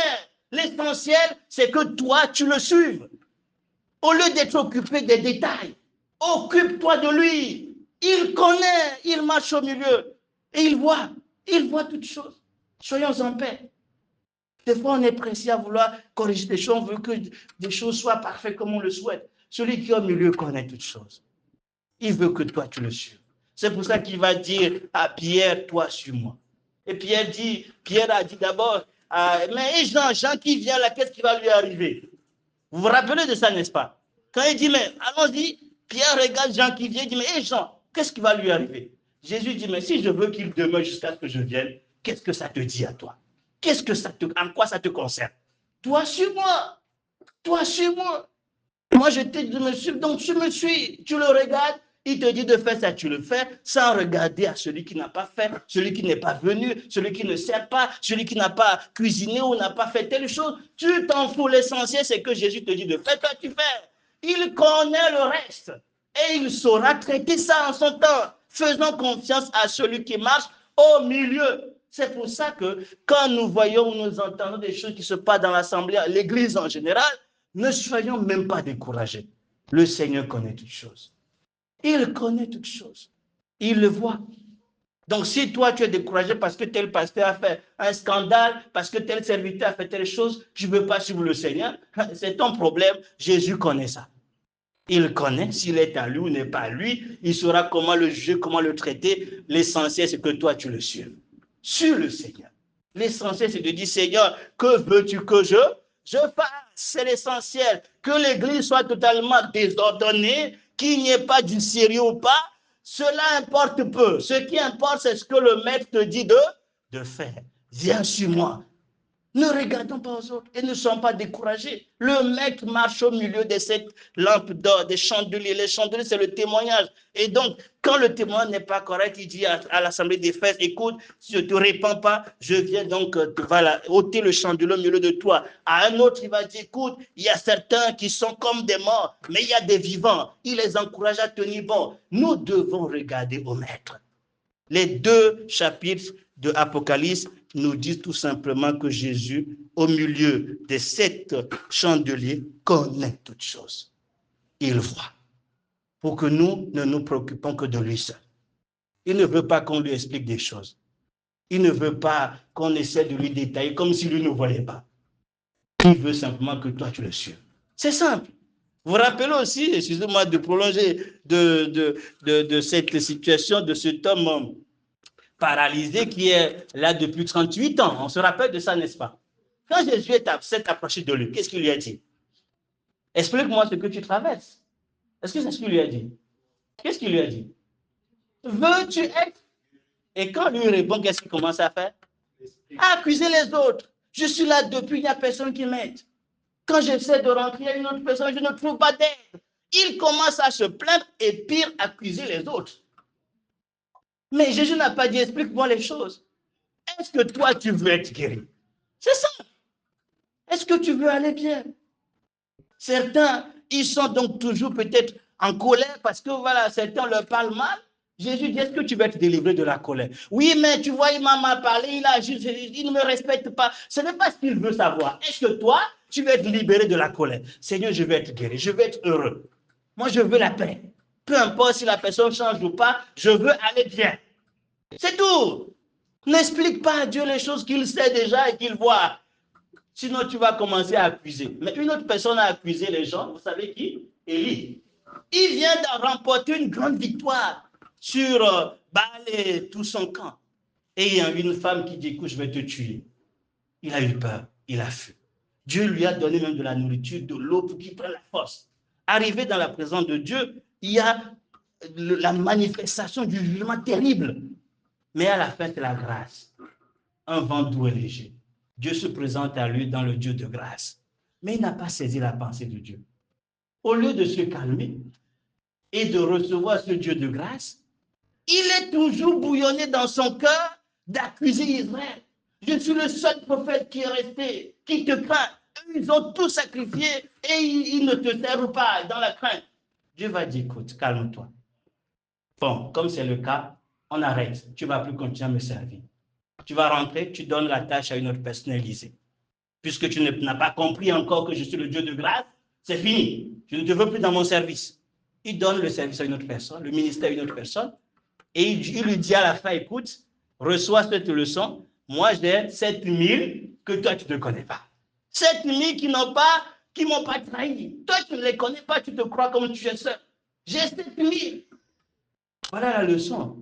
Speaker 1: L'essentiel, c'est que toi, tu le suives. Au lieu d'être occupé des détails, occupe-toi de lui. Il connaît, il marche au milieu. Et il voit toutes choses. Soyons en paix. Des fois, on est pressé à vouloir corriger des choses, on veut que des choses soient parfaites comme on le souhaite. Celui qui est au milieu connaît toutes choses. Il veut que toi, tu le suives. C'est pour ça qu'il va dire à Pierre, toi, suis-moi. Et Pierre a dit d'abord, mais Jean qui vient là, qu'est-ce qui va lui arriver? Vous vous rappelez de ça, n'est-ce pas? Quand il dit, mais allons-y, Pierre regarde Jean qui vient, il dit, mais Jean, qu'est-ce qui va lui arriver? Jésus dit, mais si je veux qu'il demeure jusqu'à ce que je vienne, qu'est-ce que ça te dit à toi? En quoi ça te concerne? Toi, suis-moi. Toi, suis-moi. Moi, je t'ai dit de me suivre, donc tu me suis. Tu le regardes, il te dit de faire ça, tu le fais, sans regarder à celui qui n'a pas fait, celui qui n'est pas venu, celui qui ne sert pas, celui qui n'a pas cuisiné ou n'a pas fait telle chose. Tu t'en fous. L'essentiel, c'est que Jésus te dit de faire, toi, tu fais. Il connaît le reste et il saura traiter ça en son temps. Faisons confiance à celui qui marche au milieu. C'est pour ça que quand nous voyons ou nous entendons des choses qui se passent dans l'assemblée, l'église en général, ne soyons même pas découragés. Le Seigneur connaît toutes choses. Il connaît toutes choses. Il le voit. Donc, si toi, tu es découragé parce que tel pasteur a fait un scandale, parce que tel serviteur a fait telle chose, tu ne veux pas suivre le Seigneur, c'est ton problème. Jésus connaît ça. Il connaît s'il est à lui ou n'est pas à lui. Il saura comment le juger, comment le traiter. L'essentiel, c'est que toi, tu le suives. Suis le Seigneur. L'essentiel, c'est de dire, Seigneur, que veux-tu que je fasse? C'est l'essentiel. Que l'Église soit totalement désordonnée, qu'il n'y ait pas du sérieux ou pas, cela importe peu. Ce qui importe, c'est ce que le maître te dit de faire. Viens sur moi. Ne regardons pas aux autres et ne soyons pas découragés. Le maître marche au milieu de cette lampe d'or, des chandeliers. Les chandeliers, c'est le témoignage. Et donc, quand le témoignage n'est pas correct, il dit à l'assemblée d'Éphèse, écoute, si je ne te répands pas, je viens donc ôter le chandelier au milieu de toi. À un autre, il va dire, écoute, il y a certains qui sont comme des morts, mais il y a des vivants. Il les encourage à tenir bon. Nous devons regarder au maître. Les 2 chapitres de Apocalypse nous disent tout simplement que Jésus, au milieu de 7 chandeliers, connaît toutes choses. Il voit. Pour que nous ne nous préoccupons que de lui seul. Il ne veut pas qu'on lui explique des choses. Il ne veut pas qu'on essaie de lui détailler comme si lui ne voyait pas. Il veut simplement que toi, tu le suives. C'est simple. Vous vous rappelez aussi, excusez-moi de prolonger de cette situation, de cet homme paralysé qui est là depuis 38 ans. On se rappelle de ça, n'est-ce pas? Quand Jésus s'est approché de lui, qu'est-ce qu'il lui a dit? Explique-moi ce que tu traverses. Est-ce que c'est ce qu'il lui a dit? Qu'est-ce qu'il lui a dit? Veux-tu être? Et quand lui répond, qu'est-ce qu'il commence à faire? À accuser les autres. Je suis là depuis, il n'y a personne qui m'aide. Quand j'essaie de rentrer, il y a une autre personne, je ne trouve pas d'aide. Il commence à se plaindre et pire, accuser les autres. Mais Jésus n'a pas dit, explique-moi les choses. Est-ce que toi, tu veux être guéri? C'est ça. Est-ce que tu veux aller bien? Certains, ils sont donc toujours peut-être en colère parce que voilà, certains leur parlent mal. Jésus dit, est-ce que tu veux être délivré de la colère? Oui, mais tu vois, il m'a mal parlé, il ne me respecte pas. Ce n'est pas ce qu'il veut savoir. Est-ce que toi, tu veux être libéré de la colère? Seigneur, je veux être guéri, je veux être heureux. Moi, je veux la paix. Peu importe si la personne change ou pas, je veux aller bien. C'est tout. N'explique pas à Dieu les choses qu'il sait déjà et qu'il voit. Sinon, tu vas commencer à accuser. Mais une autre personne a accusé les gens. Vous savez qui? Élie. Il vient de remporter une grande victoire sur Baal et tout son camp. Et il y a une femme qui dit, écoute, je vais te tuer. Il a eu peur. Il a fui. Dieu lui a donné même de la nourriture, de l'eau pour qu'il prenne la force. Arrivé dans la présence de Dieu, il y a la manifestation du jugement terrible. Mais à la fin, c'est la grâce. Un vent doux et léger. Dieu se présente à lui dans le Dieu de grâce. Mais il n'a pas saisi la pensée de Dieu. Au lieu de se calmer et de recevoir ce Dieu de grâce, il est toujours bouillonné dans son cœur d'accuser Israël. Je suis le seul prophète qui est resté, qui te craint. Eux, ils ont tout sacrifié et ils ne te servent pas dans la crainte. Dieu va dire, écoute, calme-toi. Bon, comme c'est le cas, on arrête. Tu ne vas plus continuer à me servir. Tu vas rentrer, tu donnes la tâche à une autre personne, Élisée. Puisque tu n'as pas compris encore que je suis le Dieu de grâce, c'est fini. Je ne te veux plus dans mon service. Il donne le service à une autre personne, le ministère à une autre personne, et il lui dit à la fin, écoute, reçois cette leçon, moi j'ai 7000 que toi tu ne connais pas. 7000 qui m'ont pas trahi. Toi tu ne les connais pas, tu te crois comme tu es seul. J'ai 7000. Voilà la leçon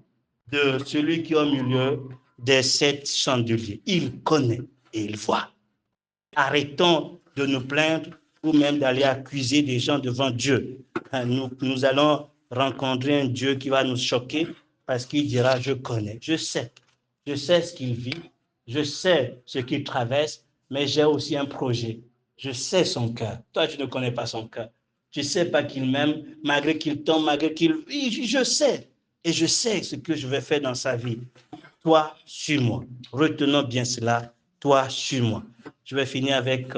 Speaker 1: de celui qui est au milieu des 7 chandeliers. Il connaît et il voit. Arrêtons de nous plaindre ou même d'aller accuser des gens devant Dieu. Nous allons rencontrer un Dieu qui va nous choquer parce qu'il dira, je connais, je sais ce qu'il vit, je sais ce qu'il traverse, mais j'ai aussi un projet. Je sais son cœur. Toi, tu ne connais pas son cœur. Tu ne sais pas qu'il m'aime, malgré qu'il tombe, malgré qu'il... Je sais. Et je sais ce que je vais faire dans sa vie. Toi, suis-moi. Retenons bien cela. Toi, suis-moi. Je vais finir avec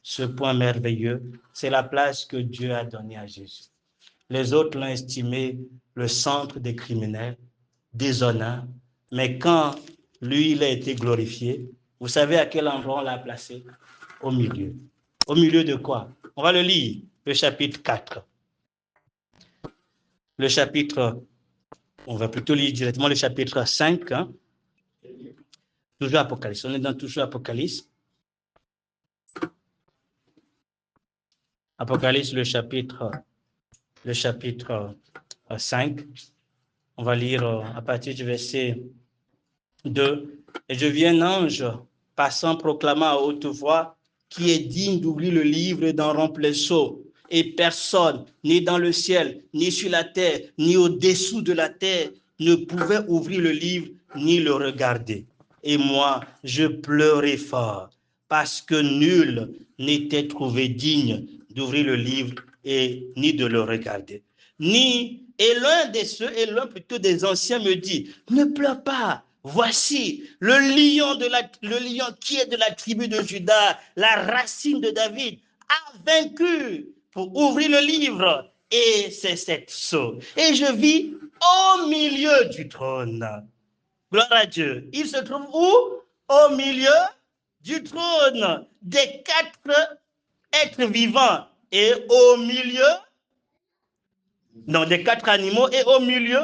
Speaker 1: ce point merveilleux. C'est la place que Dieu a donnée à Jésus. Les autres l'ont estimé le centre des criminels, déshonneur. Mais quand lui, il a été glorifié. Vous savez à quel endroit on l'a placé? Au milieu. Au milieu de quoi? On va le lire, le chapitre 4. Le chapitre, on va plutôt lire directement le chapitre 5. Hein? Toujours Apocalypse, on est dans toujours Apocalypse. Apocalypse, le chapitre 5. On va lire à partir du verset 2. Et je vis un ange passant proclamant à haute voix qui est digne d'ouvrir le livre et d'en rompre les sceaux. Et personne, ni dans le ciel, ni sur la terre, ni au-dessous de la terre, ne pouvait ouvrir le livre ni le regarder. Et moi, je pleurais fort parce que nul n'était trouvé digne d'ouvrir le livre et ni de le regarder. Et l'un plutôt des anciens me dit, ne pleure pas. Voici le lion qui est de la tribu de Juda, la racine de David, a vaincu pour ouvrir le livre. Et c'est cette sceau. Et je vis au milieu du trône. Gloire à Dieu. Il se trouve où? Au milieu du trône des 4 êtres vivants. Et au milieu, non, des 4 animaux et au milieu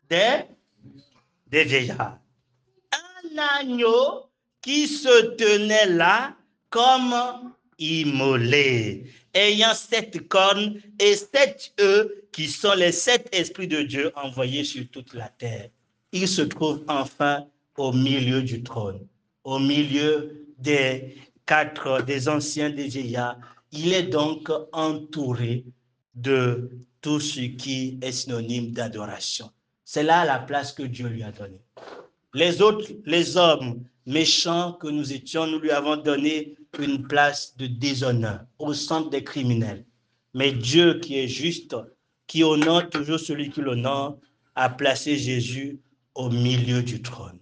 Speaker 1: des vieillards. Un agneau qui se tenait là comme immolé, ayant 7 cornes et 7 œufs, qui sont les 7 esprits de Dieu envoyés sur toute la terre. Il se trouve enfin au milieu du trône, au milieu des 4, des anciens, des vieillards. Il est donc entouré de tout ce qui est synonyme d'adoration. C'est là la place que Dieu lui a donnée. Les autres, les hommes méchants que nous étions, nous lui avons donné une place de déshonneur au centre des criminels. Mais Dieu qui est juste, qui honore toujours celui qui l'honore, a placé Jésus au milieu du trône.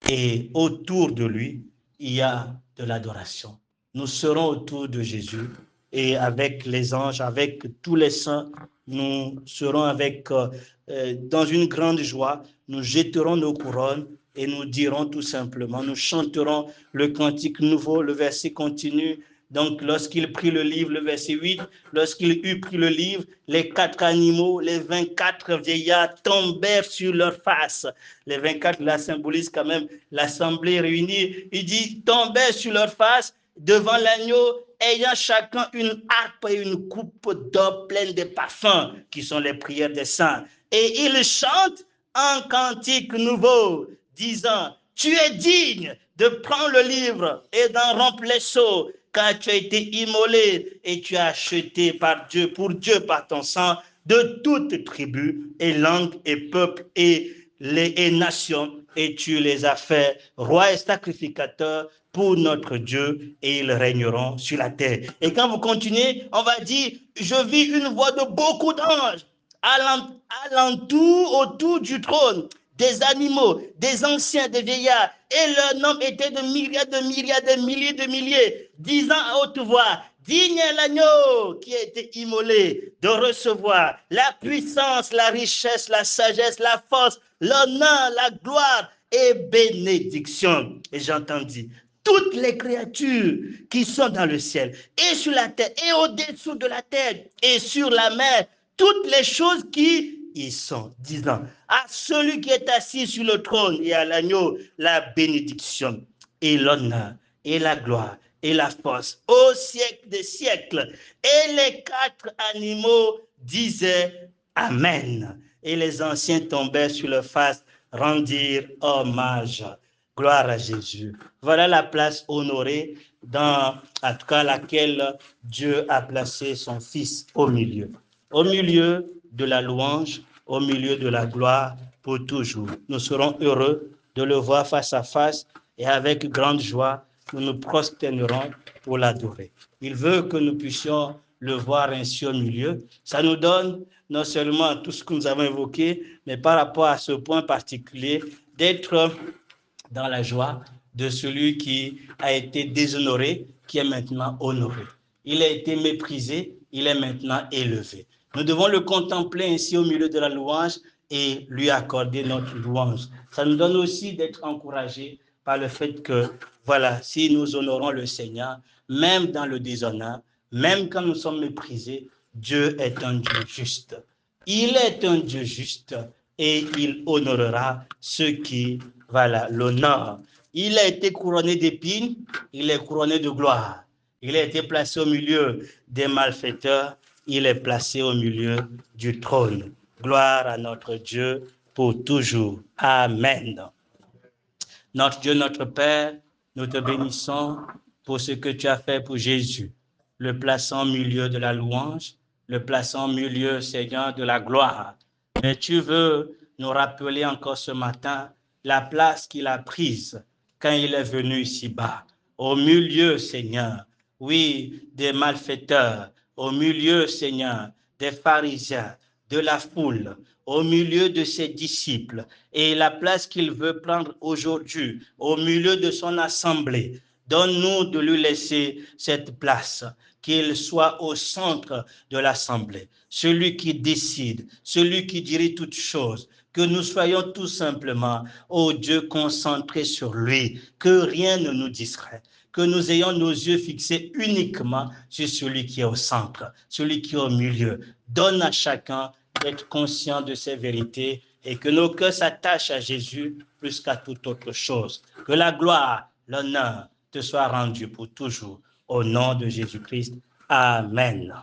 Speaker 1: Et autour de lui, il y a de l'adoration. Nous serons autour de Jésus et avec les anges, avec tous les saints, nous serons dans une grande joie. Nous jetterons nos couronnes et nous dirons tout simplement, nous chanterons le cantique nouveau, le verset continue. Donc, lorsqu'il prit le livre, le verset 8, lorsqu'il eut pris le livre, les 4 animaux, les 24 vieillards tombèrent sur leur face. Les 24, là, symbolisent quand même l'assemblée réunie. Il dit, tombèrent sur leur face devant l'agneau, ayant chacun une harpe et une coupe d'or pleine de parfums, qui sont les prières des saints. Et ils chantent un cantique nouveau, disant, tu es digne de prendre le livre et d'en rompre les sceaux, car tu as été immolé et tu as acheté par Dieu, pour Dieu par ton sang, de toute tribu et langue et peuple et nations, et tu les as fait rois et sacrificateurs pour notre Dieu, et ils régneront sur la terre. Et quand vous continuez, on va dire, je vis une voix de beaucoup d'anges alentour, autour du trône, des animaux, des anciens, des vieillards, et leur nombre était de milliards, de milliards, de milliers, de milliers, disant à haute voix, digne est l'agneau qui a été immolé de recevoir la puissance, la richesse, la sagesse, la force, l'honneur, la gloire et bénédiction. Et j'entendis toutes les créatures qui sont dans le ciel et sur la terre et au-dessous de la terre et sur la mer, toutes les choses qui y sont, disant à celui qui est assis sur le trône et à l'agneau, la bénédiction et l'honneur et la gloire et la force au siècle des siècles. Et les 4 animaux disaient Amen. Et les anciens tombèrent sur leur face, rendirent hommage. Gloire à Jésus. Voilà la place honorée en tout cas laquelle Dieu a placé son Fils au milieu. Au milieu de la louange, au milieu de la gloire pour toujours. Nous serons heureux de le voir face à face et avec grande joie, nous nous prosternerons pour l'adorer. Il veut que nous puissions le voir ainsi au milieu. Ça nous donne non seulement tout ce que nous avons évoqué, mais par rapport à ce point particulier, d'être dans la joie de celui qui a été déshonoré, qui est maintenant honoré. Il a été méprisé, il est maintenant élevé. Nous devons le contempler ainsi au milieu de la louange et lui accorder notre louange. Ça nous donne aussi d'être encouragés par le fait que, voilà, si nous honorons le Seigneur, même dans le déshonneur, même quand nous sommes méprisés, Dieu est un Dieu juste. Il est un Dieu juste et il honorera ceux qui, voilà, l'honorent. Il a été couronné d'épines, il est couronné de gloire. Il a été placé au milieu des malfaiteurs, il est placé au milieu du trône. Gloire à notre Dieu pour toujours. Amen. Notre Dieu, notre Père, nous te bénissons pour ce que tu as fait pour Jésus, le plaçant au milieu de la louange, le plaçant au milieu, Seigneur, de la gloire. Mais tu veux nous rappeler encore ce matin la place qu'il a prise quand il est venu ici-bas, au milieu, Seigneur, oui, des malfaiteurs, au milieu, Seigneur, des pharisiens, de la foule, au milieu de ses disciples, et la place qu'il veut prendre aujourd'hui, au milieu de son assemblée. Donne-nous de lui laisser cette place, qu'il soit au centre de l'assemblée, celui qui décide, celui qui dirige toutes choses, que nous soyons tout simplement, ô Dieu, concentrés sur lui, que rien ne nous distrait, que nous ayons nos yeux fixés uniquement sur celui qui est au centre, celui qui est au milieu. Donne à chacun d'être conscient de ces vérités et que nos cœurs s'attachent à Jésus plus qu'à toute autre chose. Que la gloire, l'honneur te soit rendu pour toujours. Au nom de Jésus-Christ. Amen.